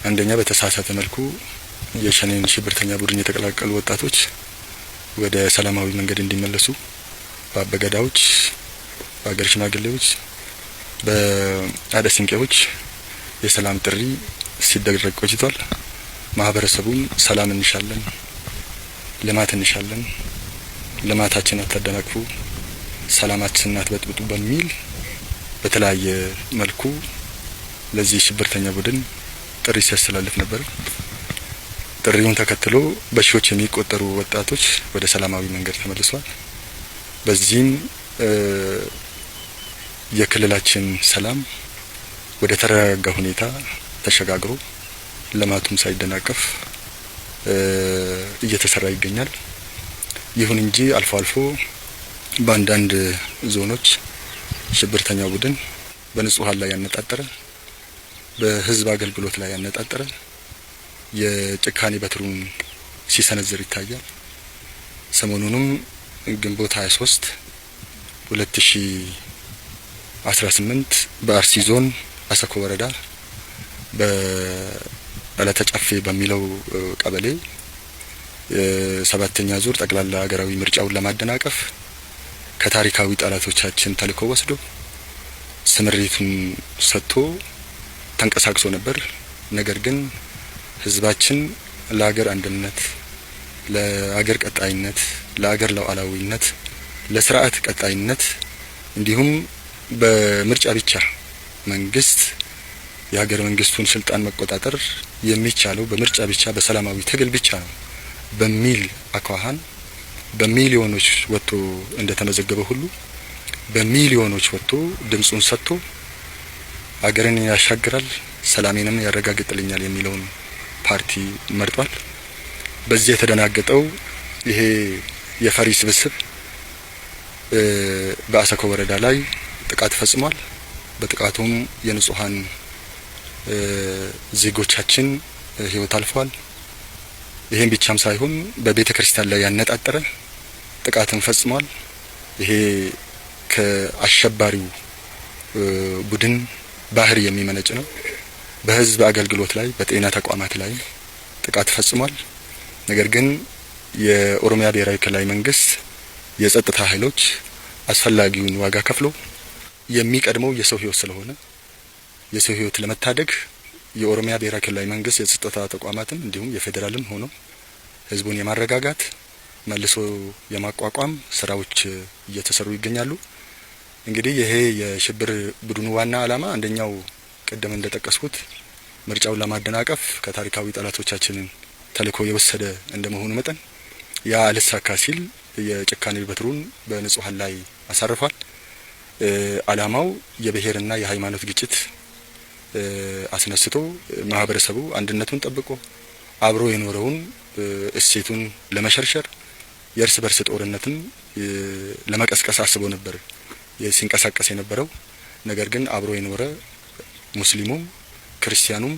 አንደኛ በተሳሳተ መልኩ የሸኔን ሽብርተኛ ቡድን የተቀላቀሉ ወጣቶች ወደ ሰላማዊ መንገድ እንዲመለሱ በአበገዳዎች፣ በአገር ሽማግሌዎች፣ በአደ ሲንቄዎች የሰላም ጥሪ ሲደረግ ቆይቷል። ማህበረሰቡም ሰላም እንሻለን፣ ልማት እንሻለን፣ ልማታችን አታደናቅፉ፣ ሰላማችንን አትበጥብጡ በሚል በተለያየ መልኩ ለዚህ ሽብርተኛ ቡድን ጥሪ ሲያስተላልፍ ነበር። ጥሪውን ተከትሎ በሺዎች የሚቆጠሩ ወጣቶች ወደ ሰላማዊ መንገድ ተመልሰዋል። በዚህም የክልላችን ሰላም ወደ ተረጋጋ ሁኔታ ተሸጋግሮ ልማቱም ሳይደናቀፍ እየተሰራ ይገኛል። ይሁን እንጂ አልፎ አልፎ በአንዳንድ ዞኖች ሽብርተኛ ቡድን በንጹሃን ላይ ያነጣጠረ በህዝብ አገልግሎት ላይ ያነጣጠረ የጭካኔ በትሩን ሲሰነዝር ይታያል። ሰሞኑንም ግንቦት 23 2018 በአርሲ ዞን አሰኮ ወረዳ በዕለተ ጨፌ በሚለው ቀበሌ ሰባተኛ ዙር ጠቅላላ ሀገራዊ ምርጫውን ለማደናቀፍ ከታሪካዊ ጠላቶቻችን ተልዕኮ ወስዶ ስምሪቱን ሰጥቶ ተንቀሳቅሶ ነበር። ነገር ግን ህዝባችን ለሀገር አንድነት፣ ለሀገር ቀጣይነት፣ ለሀገር ሉዓላዊነት፣ ለስርዓት ቀጣይነት እንዲሁም በምርጫ ብቻ መንግስት የሀገር መንግስቱን ስልጣን መቆጣጠር የሚቻለው በምርጫ ብቻ በሰላማዊ ትግል ብቻ ነው በሚል አኳኋን በሚሊዮኖች ወጥቶ እንደተመዘገበ ሁሉ በሚሊዮኖች ወጥቶ ድምጹን ሰጥቶ ሀገርን ያሻግራል፣ ሰላሜንም ያረጋግጥልኛል የሚለውን ፓርቲ መርጧል። በዚህ የተደናገጠው ይሄ የፈሪ ስብስብ በአሰኮ ወረዳ ላይ ጥቃት ፈጽሟል። በጥቃቱም የንጹሃን ዜጎቻችን ህይወት አልፏል። ይሄን ብቻም ሳይሆን በቤተ ክርስቲያን ላይ ያነጣጠረ ጥቃትን ፈጽሟል። ይሄ ከአሸባሪው ቡድን ባህሪ የሚመነጭ ነው። በህዝብ አገልግሎት ላይ በጤና ተቋማት ላይ ጥቃት ፈጽሟል። ነገር ግን የኦሮሚያ ብሔራዊ ክልላዊ መንግስት የጸጥታ ኃይሎች አስፈላጊውን ዋጋ ከፍሎ የሚቀድመው የሰው ህይወት ስለሆነ የሰው ህይወት ለመታደግ የኦሮሚያ ብሔራዊ ክልላዊ መንግስት የጸጥታ ተቋማትን እንዲሁም የፌዴራልም ሆኖ ህዝቡን የማረጋጋት መልሶ የማቋቋም ስራዎች እየተሰሩ ይገኛሉ። እንግዲህ ይሄ የሽብር ቡድኑ ዋና ዓላማ አንደኛው ቀደም እንደጠቀስኩት ምርጫውን ለማደናቀፍ ከታሪካዊ ጠላቶቻችንን ተልዕኮ የወሰደ እንደመሆኑ መጠን ያ አልሳካ ሲል የጭካኔ በትሩን በንጹሃን ላይ አሳርፏል። ዓላማው የብሔርና የሃይማኖት ግጭት አስነስቶ ማህበረሰቡ አንድነቱን ጠብቆ አብሮ የኖረውን እሴቱን ለመሸርሸር የእርስ በርስ ጦርነትን ለመቀስቀስ አስቦ ነበር ሲንቀሳቀስ የነበረው። ነገር ግን አብሮ የኖረ ሙስሊሙም ክርስቲያኑም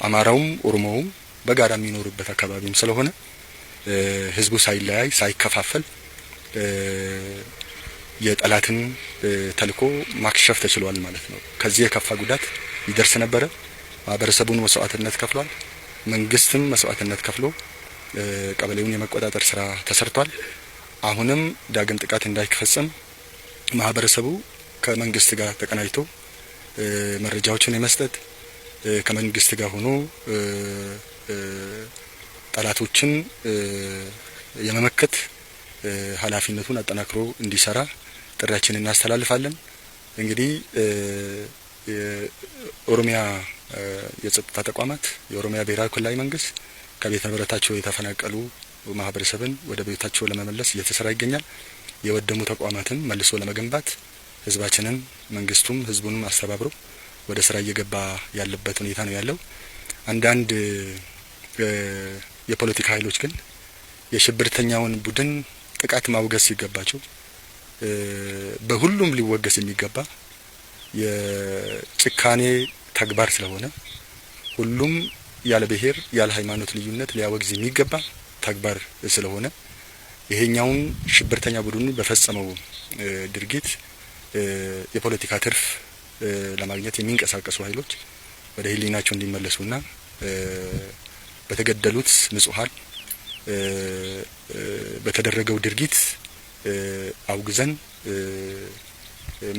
አማራውም ኦሮሞውም በጋራ የሚኖርበት አካባቢም ስለሆነ ህዝቡ ሳይለያይ ሳይከፋፈል የጠላትን ተልኮ ማክሸፍ ተችሏል ማለት ነው። ከዚህ የከፋ ጉዳት ይደርስ ነበረ። ማህበረሰቡን መስዋዕትነት ከፍሏል። መንግስትም መስዋዕትነት ከፍሎ ቀበሌውን የመቆጣጠር ስራ ተሰርቷል። አሁንም ዳግም ጥቃት እንዳይፈጸም ማህበረሰቡ ከመንግስት ጋር ተቀናጅቶ መረጃዎችን የመስጠት ከመንግስት ጋር ሆኖ ጠላቶችን የመመከት ኃላፊነቱን አጠናክሮ እንዲሰራ ጥሪያችንን እናስተላልፋለን። እንግዲህ የኦሮሚያ የጸጥታ ተቋማት የኦሮሚያ ብሔራዊ ክልላዊ መንግስት ከቤተ ንብረታቸው የተፈናቀሉ ማህበረሰብን ወደ ቤታቸው ለመመለስ እየተሰራ ይገኛል። የወደሙ ተቋማትን መልሶ ለመገንባት ህዝባችንን መንግስቱም ህዝቡንም አስተባብሮ ወደ ስራ እየገባ ያለበት ሁኔታ ነው ያለው። አንዳንድ የፖለቲካ ኃይሎች ግን የሽብርተኛውን ቡድን ጥቃት ማውገዝ ሲገባቸው በሁሉም ሊወገዝ የሚገባ የጭካኔ ተግባር ስለሆነ ሁሉም ያለ ብሔር ያለ ሃይማኖት ልዩነት ሊያወግዝ የሚገባ ተግባር ስለሆነ ይሄኛውን ሽብርተኛ ቡድኑ በፈጸመው ድርጊት የፖለቲካ ትርፍ ለማግኘት የሚንቀሳቀሱ ኃይሎች ወደ ህሊናቸው እንዲመለሱና በተገደሉት ንጹሃን በተደረገው ድርጊት አውግዘን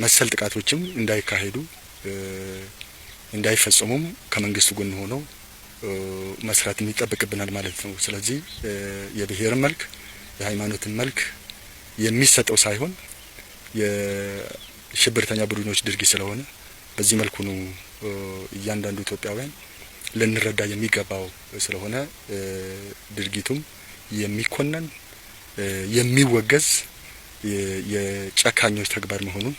መሰል ጥቃቶችም እንዳይካሄዱ እንዳይፈጸሙም ከመንግስት ጎን ሆኖ መስራት የሚጠበቅብናል ማለት ነው። ስለዚህ የብሔርን መልክ የሃይማኖትን መልክ የሚሰጠው ሳይሆን የሽብርተኛ ቡድኖች ድርጊት ስለሆነ በዚህ መልኩ ነው እያንዳንዱ ኢትዮጵያውያን ልንረዳ የሚገባው ስለሆነ ድርጊቱም የሚኮነን የሚወገዝ የጨካኞች ተግባር መሆኑን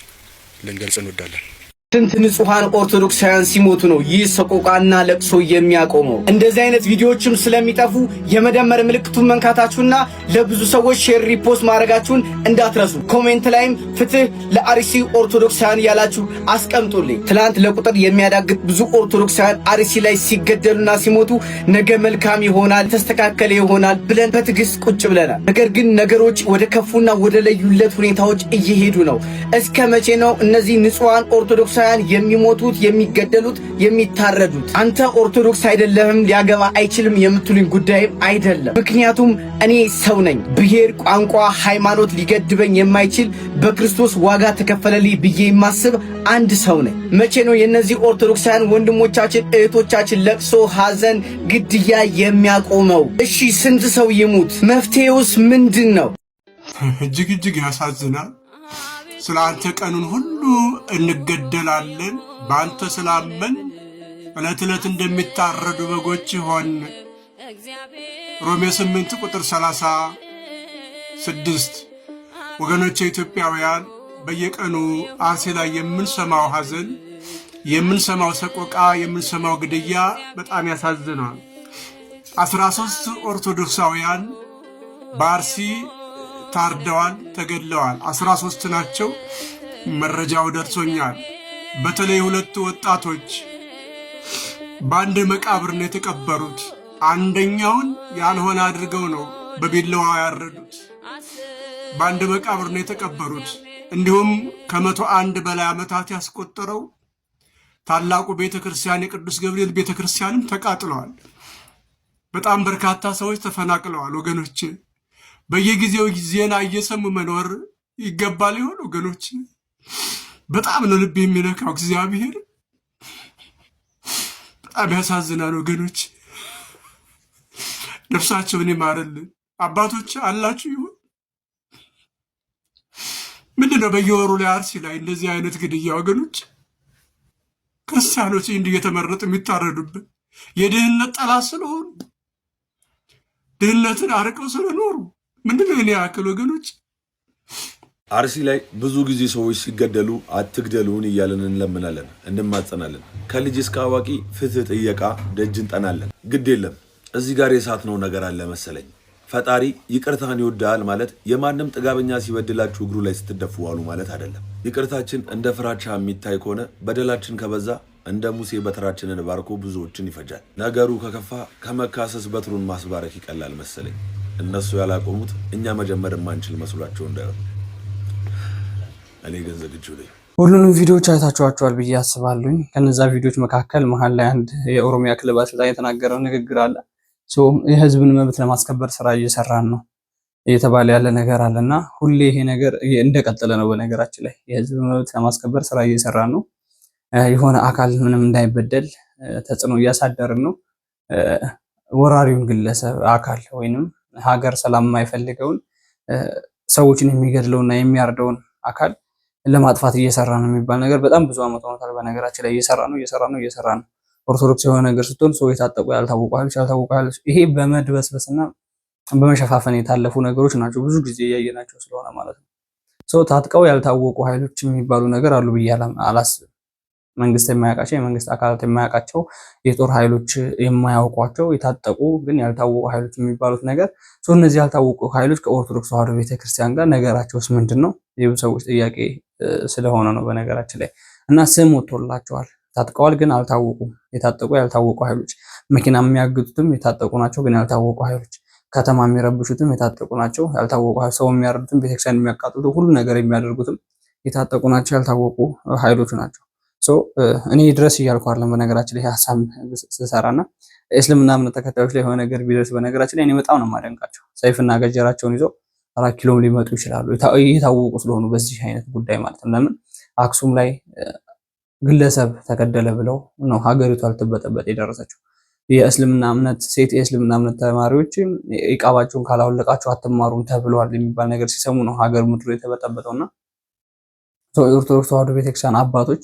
ልንገልጽ እንወዳለን። ስንት ንጹሃን ኦርቶዶክሳውያን ሲሞቱ ነው ይህ ሰቆቃና ለቅሶ የሚያቆመው? እንደዚህ አይነት ቪዲዮዎችም ስለሚጠፉ የመደመር ምልክቱን መንካታችሁና ለብዙ ሰዎች ሼር ሪፖስት ማድረጋችሁን እንዳትረሱ። ኮሜንት ላይም ፍትህ ለአርሲ ኦርቶዶክሳውያን ያላችሁ አስቀምጡልኝ። ትላንት ለቁጥር የሚያዳግት ብዙ ኦርቶዶክሳውያን አርሲ ላይ ሲገደሉና ሲሞቱ ነገ መልካም ይሆናል ተስተካከለ ይሆናል ብለን በትዕግስት ቁጭ ብለናል። ነገር ግን ነገሮች ወደ ከፉና ወደ ለዩለት ሁኔታዎች እየሄዱ ነው። እስከ መቼ ነው እነዚህ ንጹሃን ኦርቶዶክሳውያን የሚሞቱት የሚገደሉት የሚታረዱት? አንተ ኦርቶዶክስ አይደለህም ሊያገባ አይችልም የምትሉኝ ጉዳይም አይደለም። ምክንያቱም እኔ ሰው ነኝ። ብሔር፣ ቋንቋ፣ ሃይማኖት ሊገድበኝ የማይችል በክርስቶስ ዋጋ ተከፈለልኝ ብዬ የማስብ አንድ ሰው ነኝ። መቼ ነው የነዚህ ኦርቶዶክሳውያን ወንድሞቻችን እህቶቻችን ለቅሶ፣ ሐዘን፣ ግድያ የሚያቆመው? እሺ ስንት ሰው ይሙት? መፍትሄውስ ምንድን ነው? እጅግ ያሳዝናል። ስለ አንተ ቀኑን ሁሉ እንገደላለን፣ በአንተ ስላመን ዕለት ዕለት እንደሚታረዱ በጎች ሆን። ሮሜ 8 ቁጥር 36። ወገኖቼ ኢትዮጵያውያን በየቀኑ አርሲ ላይ የምንሰማው ሐዘን፣ የምንሰማው ሰቆቃ፣ የምንሰማው ግድያ በጣም ያሳዝናል። 13 ኦርቶዶክሳውያን በአርሲ ታርደዋል፣ ተገድለዋል። 13 ናቸው። መረጃው ደርሶኛል። በተለይ 2 ወጣቶች በአንድ መቃብር ነው የተቀበሩት። አንደኛውን ያልሆነ አድርገው ነው በቢላዋ ያረዱት። በአንድ መቃብር ነው የተቀበሩት። እንዲሁም ከ101 በላይ ዓመታት ያስቆጠረው ታላቁ ቤተክርስቲያን የቅዱስ ገብርኤል ቤተክርስቲያንም ተቃጥለዋል። በጣም በርካታ ሰዎች ተፈናቅለዋል። ወገኖች በየጊዜው ዜና እየሰሙ መኖር ይገባል ይሆን? ወገኖች በጣም ነው ልብ የሚነካው። እግዚአብሔር በጣም ያሳዝናል። ወገኖች ነፍሳቸውን ይማርልን። አባቶች አላችሁ ይሆን? ምንድነው በየወሩ ላይ አርሲ ላይ እንደዚህ አይነት ግድያ? ወገኖች ክርስቲያኖች እንዲህ እየተመረጡ የሚታረዱበት የድህነት ጠላት ስለሆኑ ድህነትን አርቀው ስለኖሩ ምንድነው እኔ ያክል? ወገኖች አርሲ ላይ ብዙ ጊዜ ሰዎች ሲገደሉ አትግደሉን እያለን እንለምናለን፣ እንማጸናለን። ከልጅ እስከ አዋቂ ፍትህ ጥየቃ ደጅ እንጠናለን። ግድ የለም እዚህ ጋር የሳትነው ነገር አለ መሰለኝ። ፈጣሪ ይቅርታን ይወዳል ማለት የማንም ጥጋበኛ ሲበድላችሁ እግሩ ላይ ስትደፉ ዋሉ ማለት አይደለም። ይቅርታችን እንደ ፍራቻ የሚታይ ከሆነ በደላችን ከበዛ እንደ ሙሴ በትራችንን ባርኮ ብዙዎችን ይፈጃል። ነገሩ ከከፋ ከመካሰስ በትሩን ማስባረክ ይቀላል መሰለኝ። እነሱ ያላቆሙት እኛ መጀመር የማንችል መስሏቸው እንዳይሆን። እኔ ግን ዝግጁ ነኝ። ሁሉንም ቪዲዮዎች አይታችኋቸዋል ብዬ አስባለሁኝ። ከነዛ ቪዲዮዎች መካከል መሀል ላይ አንድ የኦሮሚያ ክልል ባለስልጣን የተናገረው ንግግር አለ። የህዝብን መብት ለማስከበር ስራ እየሰራን ነው እየተባለ ያለ ነገር አለና ሁሌ ይሄ ነገር እንደቀጠለ ነው። በነገራችን ላይ የህዝብ መብት ለማስከበር ስራ እየሰራን ነው። የሆነ አካል ምንም እንዳይበደል ተጽዕኖ እያሳደርን ነው። ወራሪውን ግለሰብ አካል ወይንም ሀገር ሰላም የማይፈልገውን ሰዎችን የሚገድለውና የሚያርደውን አካል ለማጥፋት እየሰራ ነው የሚባል ነገር በጣም ብዙ አመት ሆኖታል። በነገራችን ላይ እየሰራ ነው። ኦርቶዶክስ የሆነ ነገር ስትሆን ሰው የታጠቁ ያልታወቁ ኃይሎች ይሄ በመድበስበስና በመሸፋፈን የታለፉ ነገሮች ናቸው። ብዙ ጊዜ እያየናቸው ስለሆነ ማለት ነው። ሰው ታጥቀው ያልታወቁ ኃይሎች የሚባሉ ነገር አሉ ብዬ አላስብም። መንግስት የማያውቃቸው የመንግስት አካላት የማያውቃቸው የጦር ኃይሎች የማያውቋቸው የታጠቁ ግን ያልታወቁ ኃይሎች የሚባሉት ነገር እነዚህ ያልታወቁ ኃይሎች ከኦርቶዶክስ ተዋሕዶ ቤተክርስቲያን ጋር ነገራቸውስ ምንድን ነው? የብዙ ሰዎች ጥያቄ ስለሆነ ነው በነገራችን ላይ እና ስም ወጥቶላቸዋል። ታጥቀዋል ግን አልታወቁም። የታጠቁ ያልታወቁ ኃይሎች መኪና የሚያግቱትም የታጠቁ ናቸው ግን ያልታወቁ ኃይሎች፣ ከተማ የሚረብሹትም የታጠቁ ናቸው ያልታወቁ ኃይሎች፣ ሰው የሚያርዱትም ቤተክርስቲያን የሚያቃጥሉት ሁሉ ነገር የሚያደርጉትም የታጠቁ ናቸው ያልታወቁ ኃይሎች ናቸው። እኔ ድረስ እያልኩ አይደለም በነገራችን ላይ ሀሳብ ስሰራና እስልምና እምነት ተከታዮች ላይ የሆነ ነገር ቢደርስ በነገራችን ላይ እኔ በጣም ነው የማደንቃቸው። ሰይፍና ገጀራቸውን ይዘው 4 ኪሎም ሊመጡ ይችላሉ የታወቁ ስለሆኑ በዚህ አይነት ጉዳይ ማለት ነው። ለምን አክሱም ላይ ግለሰብ ተገደለ ብለው ነው ሀገሪቱ አልተበጠበጥ የደረሰችው። የእስልምና እምነት ሴት የእስልምና እምነት ተማሪዎች ኢቃባቸውን ካላወለቃቸው አትማሩም ተብለዋል የሚባል ነገር ሲሰሙ ነው ሀገር ምድሩ የተበጠበጠውና የኦርቶዶክስ ተዋሕዶ ቤተክርስቲያን አባቶች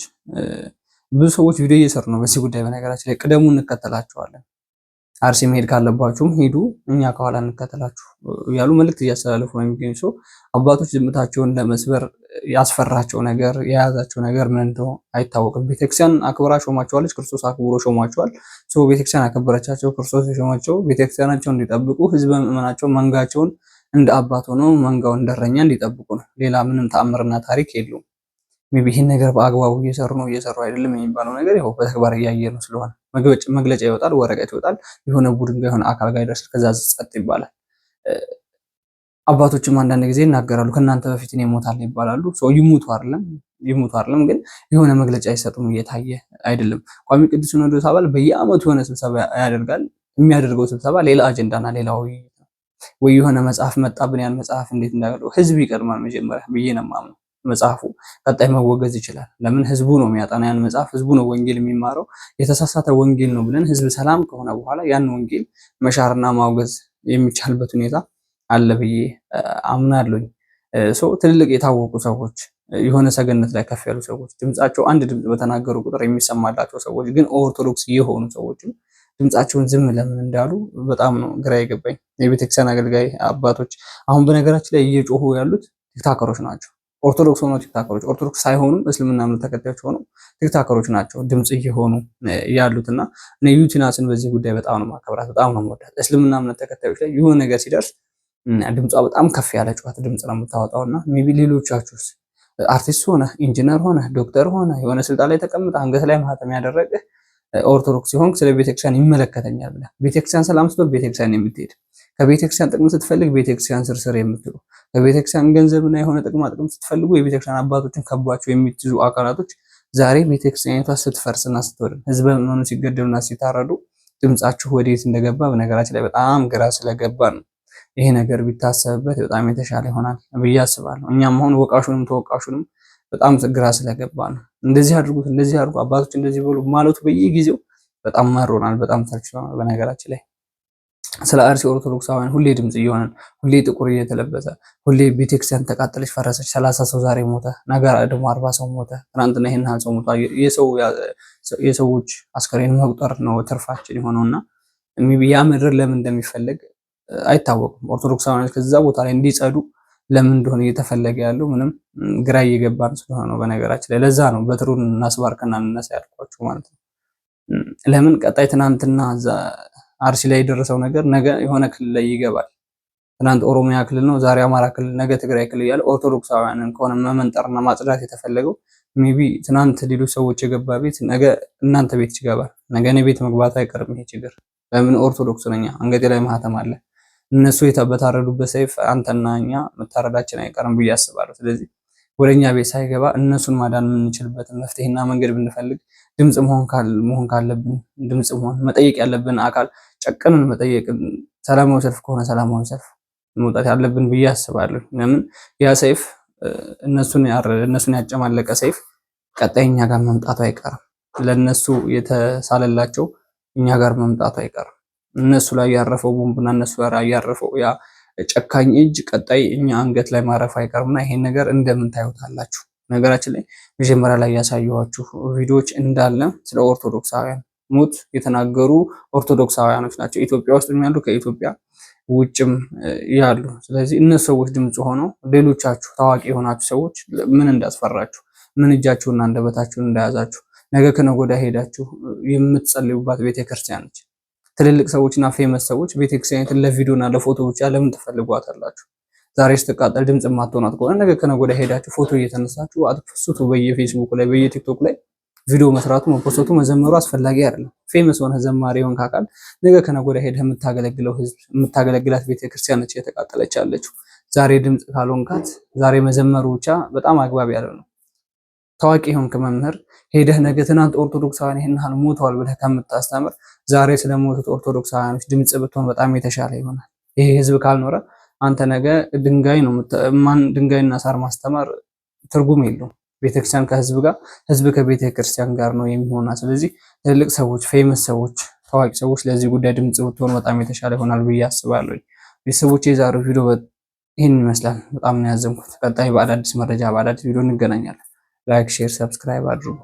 ብዙ ሰዎች ቪዲዮ እየሰሩ ነው በዚህ ጉዳይ። በነገራችን ላይ ቅደሙ እንከተላቸዋለን፣ አርሲ መሄድ ካለባችሁም ሂዱ፣ እኛ ከኋላ እንከተላችሁ እያሉ መልእክት እያስተላለፉ ነው የሚገኙ ሰው አባቶች ዝምታቸውን ለመስበር ያስፈራቸው ነገር የያዛቸው ነገር ምን እንደሆነ አይታወቅም። ቤተክርስቲያን አክብራ ሾማቸዋለች፣ ክርስቶስ አክብሮ ሾማቸዋል። ቤተክርስቲያን አከበረቻቸው፣ ክርስቶስ የሾማቸው ቤተክርስቲያናቸውን እንዲጠብቁ ህዝበ ምዕመናቸው መንጋቸውን እንደ አባት ሆነው መንጋው እንደረኛ እንዲጠብቁ ነው። ሌላ ምንም ተአምርና ታሪክ የለውም። ይህን ነገር በአግባቡ እየሰሩ አይደለም የሚባለው ነገር ያው በተግባር እያየ ነው ስለሆነ መግለጫ ይወጣል፣ ወረቀት ይወጣል፣ የሆነ ቡድን ጋር የሆነ አካል ጋር ይደርሳል፣ ከዛ ጸጥ ይባላል። አባቶችም አንዳንድ ጊዜ ይናገራሉ፣ ከእናንተ በፊት እኔ እሞታለሁ ይባላሉ። ይሙቱ አይደለም ግን የሆነ መግለጫ አይሰጡም፣ እየታየ አይደለም። ቋሚ ቅዱስ ሲኖዶስ አባል በየአመቱ የሆነ ስብሰባ ያደርጋል። የሚያደርገው ስብሰባ ሌላ አጀንዳና ሌላ ውይይት ነው። ወይ የሆነ መጽሐፍ መጣብን፣ ያን መጽሐፍ እንዴት እንዳገለው ህዝብ ይቀድማል መጀመሪያ ብዬ ነው የማምነው። መጽሐፉ ቀጣይ መወገዝ ይችላል። ለምን ህዝቡ ነው የሚያጠና ያን መጽሐፍ፣ ህዝቡ ነው ወንጌል የሚማረው። የተሳሳተ ወንጌል ነው ብለን ህዝብ ሰላም ከሆነ በኋላ ያን ወንጌል መሻርና ማውገዝ የሚቻልበት ሁኔታ አለ ብዬ አምናለሁ። ትልልቅ የታወቁ ሰዎች የሆነ ሰገነት ላይ ከፍ ያሉ ሰዎች ድምጻቸው አንድ ድምጽ በተናገሩ ቁጥር የሚሰማላቸው ሰዎች ግን ኦርቶዶክስ የሆኑ ሰዎችም ድምጻቸውን ዝም ለምን እንዳሉ በጣም ነው ግራ የገባኝ። የቤተክርስቲያን አገልጋይ አባቶች አሁን በነገራችን ላይ እየጮሁ ያሉት ቲክታከሮች ናቸው። ኦርቶዶክስ ሆነው ቲክታከሮች፣ ኦርቶዶክስ ሳይሆኑም እስልምና እምነት ተከታዮች ሆነው ቲክታከሮች ናቸው ድምጽ እየሆኑ ያሉትና እኔ ዩቲናስን በዚህ ጉዳይ በጣም ነው ማከብራት፣ በጣም ነው የምወዳት። እስልምና እምነት ተከታዮች ላይ የሆነ ነገር ሲደርስ ድምጿ በጣም ከፍ ያለ ጩኸት ድምጽ ነው የምታወጣውና ሜቢ ሌሎቻችሁስ አርቲስት ሆነ ኢንጂነር ሆነ ዶክተር ሆነ የሆነ ስልጣን ላይ ተቀምጠ አንገት ላይ ማህተም ያደረግህ ኦርቶዶክስ ሲሆን ስለ ቤተክርስቲያን ይመለከተኛል ብለህ ቤተክርስቲያን ሰላም ስትወድ ቤተክርስቲያን የምትሄድ ከቤተክርስቲያን ጥቅም ስትፈልግ ቤተክርስቲያን ስር የምትሉ ከቤተክርስቲያን ገንዘብና የሆነ ጥቅማ ጥቅም ስትፈልጉ የቤተክርስቲያን አባቶችን ከቧቸው የሚትይዙ አካላቶች ዛሬ ቤተክርስቲያኒቷ ስትፈርስና ስትወድም ህዝበ ምዕመኑ ሲገደሉና ሲታረዱ ድምጻችሁ ወዴት እንደገባ በነገራችን ላይ በጣም ግራ ስለገባ ነው። ይሄ ነገር ቢታሰብበት በጣም የተሻለ ይሆናል ብዬ አስባለሁ። እኛም አሁን ወቃሹንም ተወቃሹንም በጣም ግራ ስለገባ ነው። እንደዚህ አድርጉት፣ እንደዚህ አድርጉ፣ አባቶች እንደዚህ በሉ ማለቱ በየጊዜው በጣም መሮናል፣ በጣም ተልችቷል። በነገራችን ላይ ስለ አርሲ ኦርቶዶክሳውያን ሁሌ ድምጽ እየሆነን ሁሌ ጥቁር እየተለበሰ ሁሌ ቤተክርስቲያን ተቃጠለች፣ ፈረሰች፣ 30 ሰው ዛሬ ሞተ፣ ነገ ደግሞ 40 ሰው ሞተ፣ ትናንትና ይሄን ያህል ሰው ሞቷል። የሰዎች አስከሬን መቁጠር ነው ትርፋችን የሆነውና ያ ምድር ለምን እንደሚፈለግ አይታወቅም። ኦርቶዶክሳውያን ከዛ ቦታ ላይ እንዲጸዱ ለምን እንደሆነ እየተፈለገ ያለው ምንም ግራ እየገባን ስለሆነ ነው። በነገራችን ላይ ለዛ ነው በትሩን እናስባርከና እንነሳ ያልኳችሁ ማለት ነው። ለምን ቀጣይ ትናንትና አርሲ ላይ የደረሰው ነገር ነገ የሆነ ክልል ላይ ይገባል። ትናንት ኦሮሚያ ክልል ነው፣ ዛሬ አማራ ክልል፣ ነገ ትግራይ ክልል እያለ ኦርቶዶክሳውያንን ከሆነ መመንጠርና ማጽዳት የተፈለገው ሜቢ ትናንት ሌሎች ሰዎች የገባ ቤት ነገ እናንተ ቤት ይገባል። ነገ እኔ ቤት መግባት አይቀርም ይሄ ችግር። ለምን ኦርቶዶክስ ነኝ፣ አንገቴ ላይ ማህተም አለ። እነሱ በታረዱበት ሰይፍ አንተና እኛ መታረዳችን አይቀርም ብዬ አስባለሁ። ስለዚህ ወደኛ ቤት ሳይገባ እነሱን ማዳን የምንችልበትን መፍትሄና መንገድ ብንፈልግ ድምጽ መሆን ካለብን ድምጽ መጠየቅ ያለብን አካል ጨቅንን መጠየቅ፣ ሰላማዊ ሰልፍ ከሆነ ሰላማዊ ሰልፍ መውጣት ያለብን ብዬ አስባለሁ። ለምን ያ ሰይፍ እነሱን ያጨማለቀ ሰይፍ ቀጣይ እኛ ጋር መምጣቱ አይቀርም። ለነሱ የተሳለላቸው እኛ ጋር መምጣቱ አይቀርም። እነሱ ላይ ያረፈው ቦምብና እነሱ ጋር ያረፈው ያ ጨካኝ እጅ ቀጣይ እኛ አንገት ላይ ማረፍ አይቀርምና ይሄን ነገር እንደምን ታዩታላችሁ? ነገራችን ላይ መጀመሪያ ላይ ያሳየኋችሁ ቪዲዮዎች እንዳለ ስለ ኦርቶዶክሳውያን ሞት የተናገሩ ኦርቶዶክሳውያኖች ናቸው። ኢትዮጵያ ውስጥ ያሉ ከኢትዮጵያ ውጭም ያሉ። ስለዚህ እነሱ ሰዎች ድምጽ ሆነው ሌሎቻችሁ ታዋቂ የሆናችሁ ሰዎች ምን እንዳስፈራችሁ፣ ምን እጃችሁና አንደበታችሁን እንደያዛችሁ ነገ ከነገ ወዲያ ሄዳችሁ የምትጸልዩባት ቤተክርስቲያን ነች። ትልልቅ ሰዎችና ፌመስ ሰዎች ቤተክርስቲያኒቱን ለቪዲዮና ለፎቶ ብቻ ለምን ትፈልጓታላችሁ? ዛሬ ስትቃጠል ድምጽ ማትሆናት ከሆነ ነገ ከነገ ወዲያ ሄዳችሁ ፎቶ እየተነሳችሁ አትፈሱቱ። በየፌስቡክ ላይ በየቲክቶክ ላይ ቪዲዮ መስራቱ መፖስቱ መዘመሩ አስፈላጊ አይደለም። ፌመስ ሆነ ዘማሪ ሆን ካቃል ነገ ከነገ ወዲያ ሄደህ የምታገለግለው ህዝብ የምታገለግላት ቤተክርስቲያን ነች የተቃጠለች ያለችው። ዛሬ ድምጽ ካልሆንካት ዛሬ መዘመሩ ብቻ በጣም አግባብ ያለው ነው። ታዋቂ ሆንክ መምህር ሄደህ ነገ ትናንት ኦርቶዶክሳውያን ይሄን ያህል ሞተዋል ብለህ ከምታስተምር ዛሬ ስለሞቱት ኦርቶዶክሳውያኖች ድምጽ ብትሆን በጣም የተሻለ ይሆናል። ይሄ ህዝብ ካልኖረ አንተ ነገ ድንጋይና ሳር ማስተማር ትርጉም የለውም። ቤተክርስቲያን ከህዝብ ጋር፣ ህዝብ ከቤተክርስቲያን ጋር ነው የሚሆነው። ስለዚህ ትልልቅ ሰዎች፣ ፌመስ ሰዎች፣ ታዋቂ ሰዎች ለዚህ ጉዳይ ድምጽ ብትሆን በጣም የተሻለ ይሆናል ብዬ አስባለሁ። ቤተሰቦቼ የዛሬው ቪዲዮ ይህን ይመስላል። በጣም ነው ያዘንኩት። ቀጣይ በአዳዲስ መረጃ በአዳዲስ ቪዲዮ እንገናኛለን። ላይክ፣ ሼር፣ ሰብስክራይብ አድርጉ።